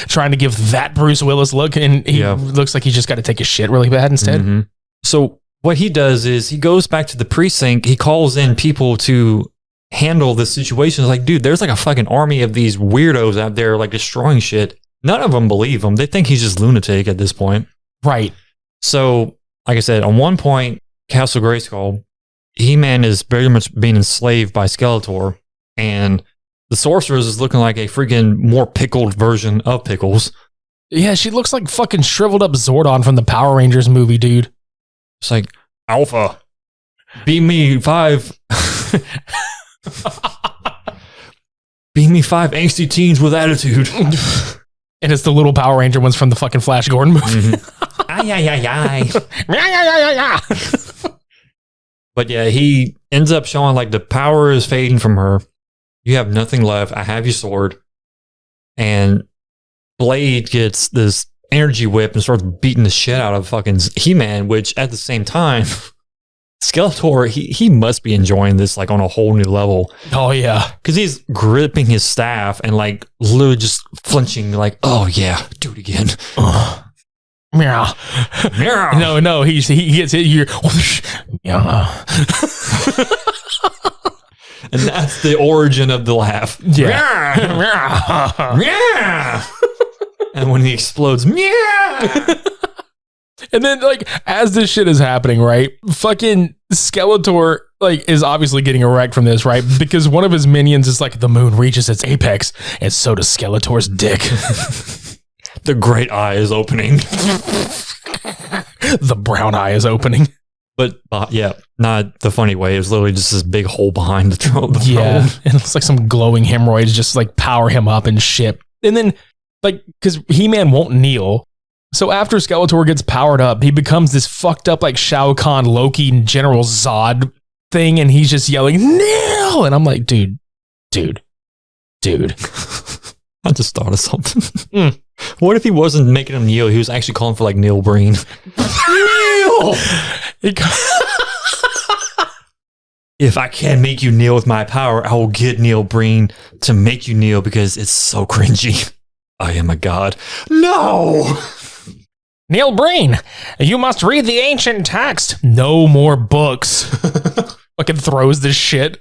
Trying to give that Bruce Willis look, and he looks like he's just got to take a shit really bad instead. Mm-hmm. So what he does is he goes back to the precinct. He calls in people to handle the situation. It's like, dude, there's like a fucking army of these weirdos out there like destroying shit. None of them believe him. They think he's just lunatic at this point. Right. So, like I said, on one point, Castle Grayskull, He-Man is very much being enslaved by Skeletor, and the Sorceress is looking like a freaking more pickled version of Pickles. Yeah, she looks like fucking shriveled up Zordon from the Power Rangers movie, dude. It's like, Alpha, beat me 5. Beat me 5 angsty teens with attitude. And it's the little Power Ranger ones from the fucking Flash Gordon movie. Mm-hmm. Ay, ay, ay, ay. But yeah, he ends up showing like the power is fading from her. You have nothing left. I have your sword. And Blade gets this energy whip and starts beating the shit out of fucking He-Man, which at the same time, Skeletor, he must be enjoying this like on a whole new level. Oh, yeah. Because he's gripping his staff and like literally just flinching like, oh yeah, do it again. Meow. Meow. No, he gets hit here. Yeah. And that's the origin of the laugh. Yeah. Yeah. And when he explodes, yeah. And then, like, as this shit is happening, right? Fucking Skeletor, like, is obviously getting erect from this, right? Because one of his minions is like, the moon reaches its apex, and so does Skeletor's dick. The great eye is opening. The brown eye is opening. But yeah, not the funny way. It was literally just this big hole behind the throne. Yeah, and it's like some glowing hemorrhoids just like power him up and shit. And then, like, because He-Man won't kneel. So after Skeletor gets powered up, he becomes this fucked up like Shao Kahn, Loki, and General Zod thing, and he's just yelling, kneel! And I'm like, dude. I just thought of something. What if he wasn't making him kneel? He was actually calling for like Neil Breen. Kneel! If I can't make you kneel with my power, I will get Neil Breen to make you kneel because it's so cringy. I am a god. No! Neil Breen, you must read the ancient text. No more books. Fucking throws this shit.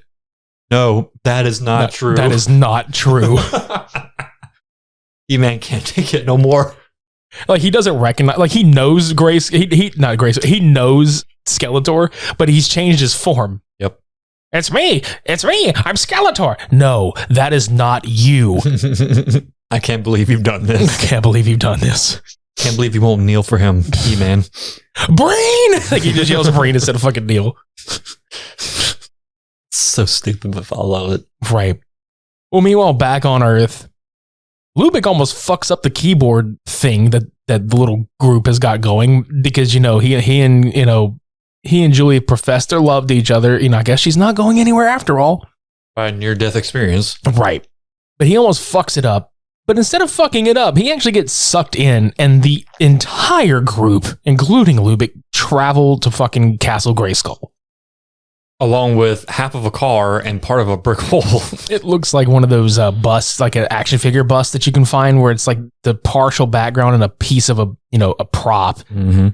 No, that is not true. That is not true. He-Man can't take it no more. Like he doesn't recognize, like he knows Grace. He not Grace. He knows Skeletor, but he's changed his form. Yep. It's me. I'm Skeletor. No, that is not you. I can't believe you've done this. Can't believe you've done this. Can't believe you won't kneel for him, He-Man. Brain. Like he just yells brain instead of fucking Neil. So stupid, but I love it. Right. Well, meanwhile, back on Earth, Lubick almost fucks up the keyboard thing that the little group has got going because, he and Julia professed their love to each other. I guess she's not going anywhere after all. By a near-death experience. Right. But he almost fucks it up. But instead of fucking it up, he actually gets sucked in, and the entire group, including Lubick, travel to fucking Castle Grayskull. Along with half of a car and part of a brick wall. It looks like one of those busts, like an action figure bust that you can find where it's like the partial background and a piece of a prop. Mm-hmm.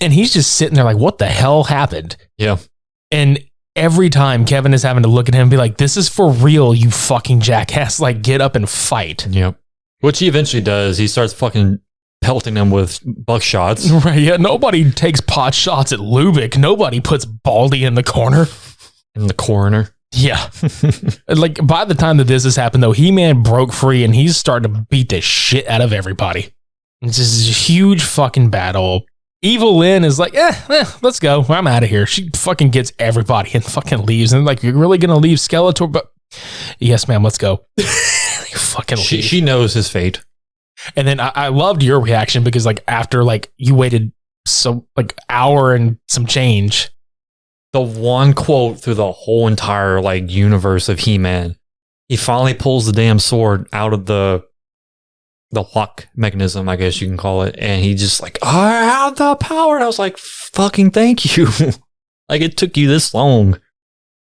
And he's just sitting there like, what the hell happened? Yeah. And every time Kevin is having to look at him and be like, this is for real, you fucking jackass. Like, get up and fight. Yep. Which he eventually does. He starts fucking pelting them with buckshots. Right, yeah. Nobody takes pot shots at Lubick. Nobody puts Baldy in the corner. In the coroner. Yeah. Like, by the time that this has happened, though, He-Man broke free and he's starting to beat the shit out of everybody. It's just a huge fucking battle. Evil Lynn is like, let's go. I'm out of here. She fucking gets everybody and fucking leaves. And like, you're really going to leave Skeletor? But yes, ma'am, let's go. Fucking leave. She knows his fate. And then I loved your reaction because like after like you waited so like hour and some change. The one quote through the whole entire like universe of He-Man, he finally pulls the damn sword out of the lock mechanism, I guess you can call it, and he just like, I have the power. And I was like, fucking thank you. Like it took you this long,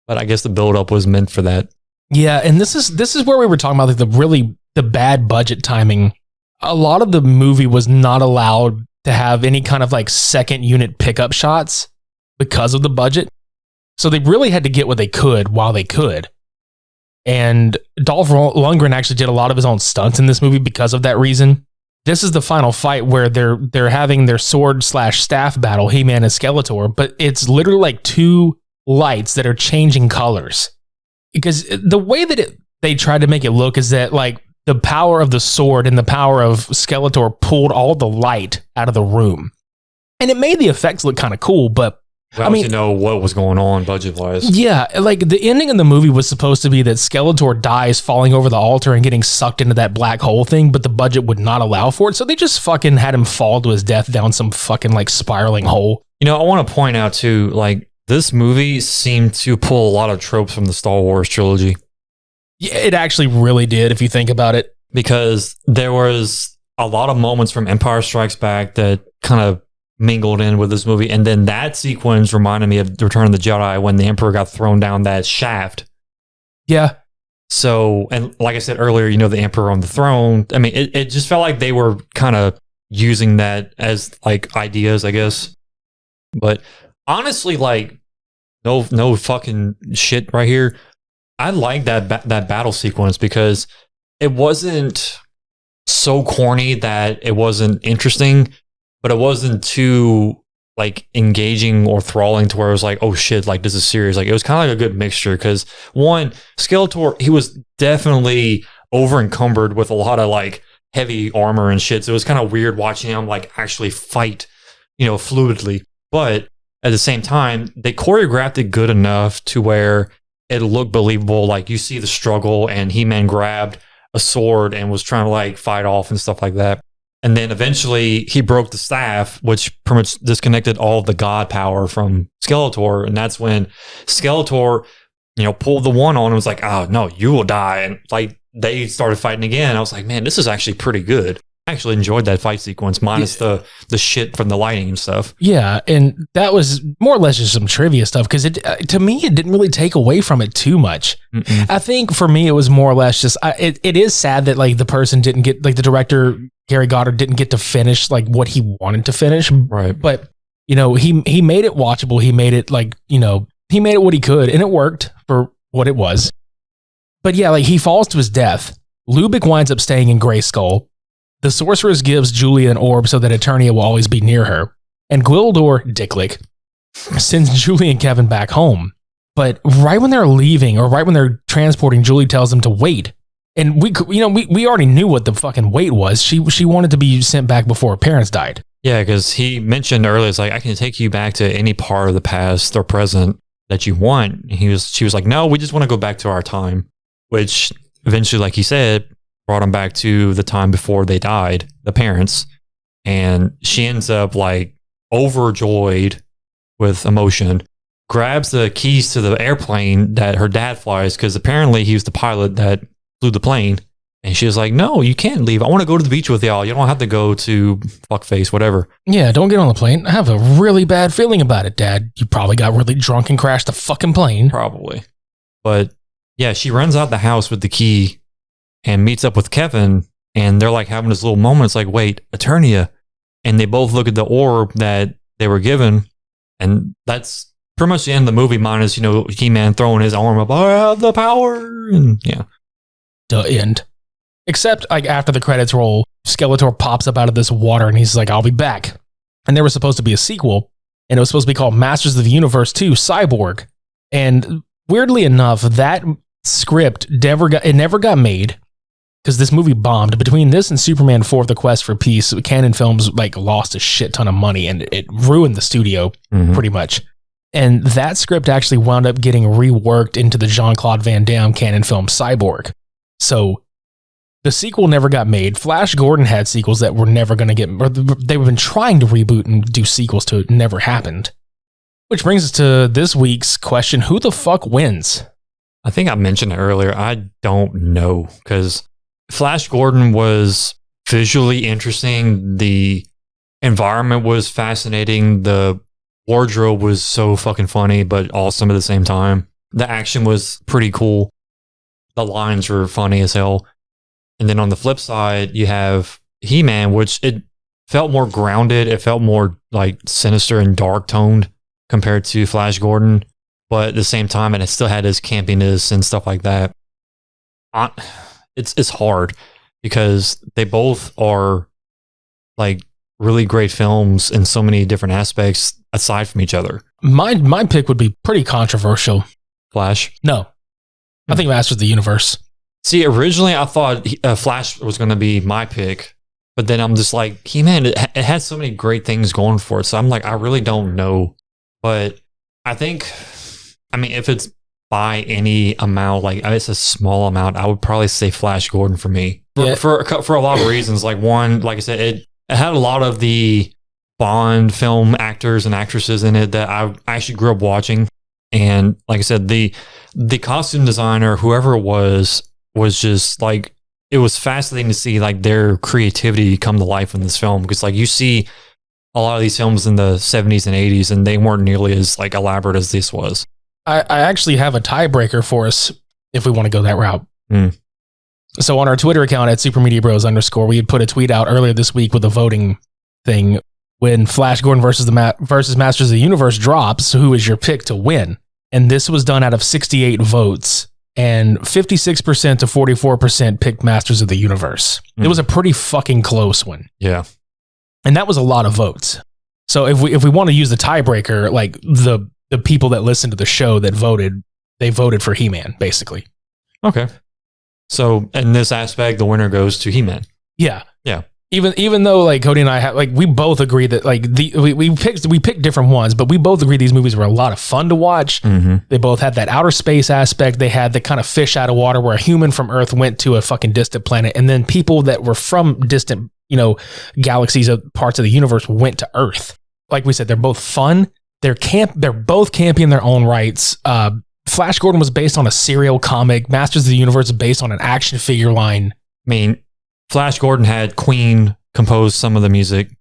but I guess the build up was meant for that. Yeah, and this is where we were talking about like the bad budget timing. A lot of the movie was not allowed to have any kind of like second unit pickup shots because of the budget. So they really had to get what they could while they could. And Dolph Lundgren actually did a lot of his own stunts in this movie because of that reason. This is the final fight where they're having their sword/staff battle, He-Man and Skeletor, but it's literally like two lights that are changing colors. Because the way that they tried to make it look is that like the power of the sword and the power of Skeletor pulled all the light out of the room. And it made the effects look kind of cool, but I mean, to know what was going on budget-wise. Yeah, like the ending of the movie was supposed to be that Skeletor dies falling over the altar and getting sucked into that black hole thing, but the budget would not allow for it. So they just fucking had him fall to his death down some fucking like spiraling hole. I want to point out too, like this movie seemed to pull a lot of tropes from the Star Wars trilogy. Yeah, it actually really did if you think about it. Because there was a lot of moments from Empire Strikes Back that kind of mingled in with this movie, and then that sequence reminded me of Return of the Jedi when the Emperor got thrown down that shaft. Yeah. So, and like I said earlier, the Emperor on the throne. I mean, it just felt like they were kind of using that as like ideas, I guess. But honestly, like no fucking shit right here. I like that battle sequence because it wasn't so corny that it wasn't interesting. But it wasn't too like engaging or thralling to where it was like, oh shit, like this is serious. Like it was kind of like a good mixture because one, Skeletor, he was definitely over encumbered with a lot of like heavy armor and shit. So it was kind of weird watching him like actually fight, fluidly. But at the same time, they choreographed it good enough to where it looked believable. Like you see the struggle and He-Man grabbed a sword and was trying to like fight off and stuff like that. And then eventually he broke the staff, which pretty much disconnected all of the god power from Skeletor. And that's when Skeletor, pulled the one on and was like, oh, no, you will die. And like they started fighting again. I was like, man, this is actually pretty good. I actually enjoyed that fight sequence minus the shit from the lighting and stuff. Yeah. And that was more or less just some trivia stuff because to me, it didn't really take away from it too much. Mm-mm. I think for me, it was more or less just, it is sad that like the person didn't get, like the director, Gary Goddard, didn't get to finish like what he wanted to finish. Right. But, he made it watchable. He made it like, he made it what he could and it worked for what it was. But yeah, like he falls to his death Lubick winds up staying in Grayskull. The sorceress gives Julia an orb so that Eternia will always be near her. And Gwildor, Dicklick, sends Julie and Kevin back home. But right when they're leaving, or right when they're transporting, Julie tells them to wait. And we already knew what the fucking wait was. She wanted to be sent back before her parents died. Yeah, because he mentioned earlier, it's like, I can take you back to any part of the past or present that you want. She was like, no, we just want to go back to our time, which eventually, like he said, brought him back to the time before they died, the parents. And she ends up like overjoyed with emotion, grabs the keys to the airplane that her dad flies, because apparently he was the pilot that flew the plane. And she was like, no, you can't leave. I want to go to the beach with y'all. You don't have to go to fuckface, whatever. Yeah, don't get on the plane. I have a really bad feeling about it, Dad. You probably got really drunk and crashed the fucking plane. Probably. But yeah, she runs out the house with the key and meets up with Kevin. And they're like having this little moment. It's like, wait, Eternia. And they both look at the orb that they were given. And that's pretty much the end of the movie, minus, He-Man throwing his arm up. I have the power. And yeah. The end. Except, like, after the credits roll, Skeletor pops up out of this water and he's like, I'll be back. And there was supposed to be a sequel, and it was supposed to be called Masters of the Universe 2 Cyborg. And weirdly enough, that script never got made, because this movie bombed. Between this and Superman 4: The Quest for Peace, Canon Films like lost a shit ton of money, and it ruined the studio pretty much. And that script actually wound up getting reworked into the Jean-Claude Van Damme Canon film Cyborg. So the sequel never got made. Flash Gordon had sequels that were never going to get, or they've been trying to reboot and do sequels to it. Never happened. Which brings us to this week's question: who the fuck wins? I think I mentioned it earlier. I don't know, because Flash Gordon was visually interesting. The environment was fascinating. The wardrobe was so fucking funny, but awesome at the same time. The action was pretty cool. The lines were funny as hell. And then on the flip side, you have He-Man, which it felt more grounded. It felt more like sinister and dark toned compared to Flash Gordon. But at the same time, and it still had his campiness and stuff like that. It's hard because they both are like really great films in so many different aspects aside from each other. My pick would be pretty controversial. Flash? No. I think Masters of the Universe. See, originally I thought Flash was going to be my pick, but then I'm just like, He-Man, it has so many great things going for it. So I'm like, I really don't know. But I think, if it's by any amount, like it's a small amount, I would probably say Flash Gordon for me. For a lot of reasons. Like one, like I said, it had a lot of the Bond film actors and actresses in it that I actually grew up watching. And like I said, the costume designer, whoever it was just like, it was fascinating to see like their creativity come to life in this film, because like you see a lot of these films in the 70s and 80s and they weren't nearly as like elaborate as this was. I actually have a tiebreaker for us if we want to go that route. So on our Twitter account at @SuperMediaBros_, we had put a tweet out earlier this week with a voting thing. When Flash Gordon versus Masters of the Universe drops, who is your pick to win? And this was done out of 68 votes. And 56% to 44% picked Masters of the Universe. It was a pretty fucking close one. Yeah. And that was a lot of votes. So if we want to use the tiebreaker, like the people that listened to the show that voted, they voted for He-Man, basically. Okay. So in this aspect, the winner goes to He-Man. Yeah. Yeah. Even though like Cody and I have, like, we both agree that like we picked different ones, but we both agree these movies were a lot of fun to watch. They both had that outer space aspect. They had the kind of fish out of water where a human from Earth went to a fucking distant planet, and then people that were from distant, galaxies of parts of the universe went to Earth. Like we said, they're both fun. They're both campy in their own rights. Flash Gordon was based on a serial comic. Masters of the Universe is based on an action figure line. Flash Gordon had Queen compose some of the music,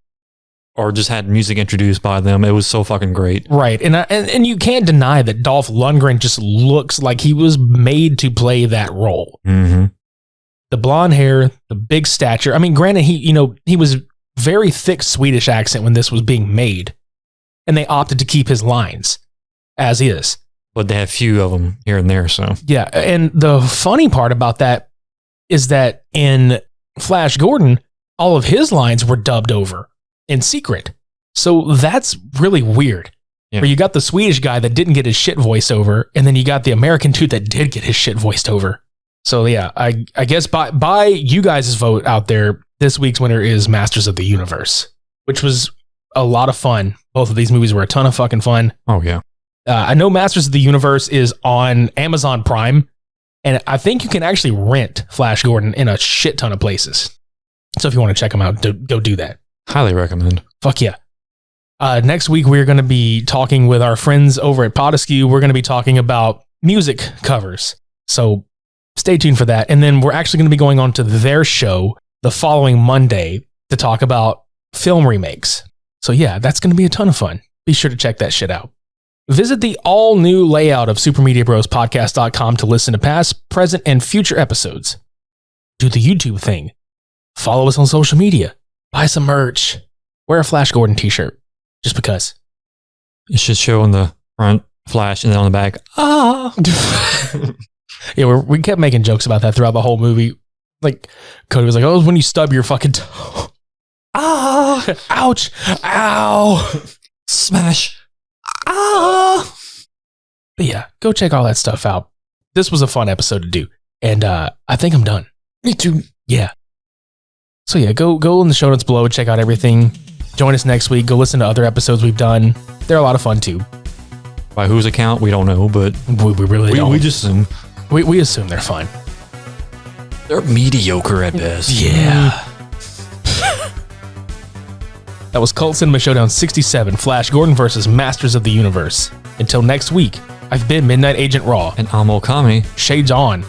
or just had music introduced by them. It was so fucking great. Right. And you can't deny that Dolph Lundgren just looks like he was made to play that role. The blonde hair, the big stature. Granted, he was very thick Swedish accent when this was being made, and they opted to keep his lines as is. But they have few of them here and there, so. Yeah, and the funny part about that, is that in Flash Gordon, all of his lines were dubbed over in secret. So that's really weird. Yeah. Where you got the Swedish guy that didn't get his shit voiced over, and then you got the American dude that did get his shit voiced over. So yeah, I guess by you guys' vote out there, this week's winner is Masters of the Universe, which was a lot of fun. Both of these movies were a ton of fucking fun. Oh, yeah. I know Masters of the Universe is on Amazon Prime, and I think you can actually rent Flash Gordon in a shit ton of places. So if you want to check them out, go do that. Highly recommend. Fuck yeah. Next week, we're going to be talking with our friends over at Podeskew. We're going to be talking about music covers. So stay tuned for that. And then we're actually going to be going on to their show the following Monday to talk about film remakes. So yeah, that's going to be a ton of fun. Be sure to check that shit out. Visit the all-new layout of supermediabrospodcast.com to listen to past, present, and future episodes. Do the YouTube thing. Follow us on social media. Buy some merch. Wear a Flash Gordon t-shirt. Just because. It should show on the front Flash and then on the back. Ah. Yeah, we kept making jokes about that throughout the whole movie. Like, Cody was like, oh, it's when you stub your fucking toe. Ah. Ouch. Ow. Smash. Ah. But yeah, go check all that stuff out. This was a fun episode to do. And I think I'm done. Me too. Yeah. So yeah, go in the show notes below, check out everything. Join us next week. Go listen to other episodes we've done. They're a lot of fun too. By whose account, we don't know, but We really don't. we just assume. We assume they're fun. They're mediocre at best. Yeah. That was Cult Cinema Showdown 67, Flash Gordon versus Masters of the Universe. Until next week, I've been Midnight Agent Raw. And I'm Okami. Shades on.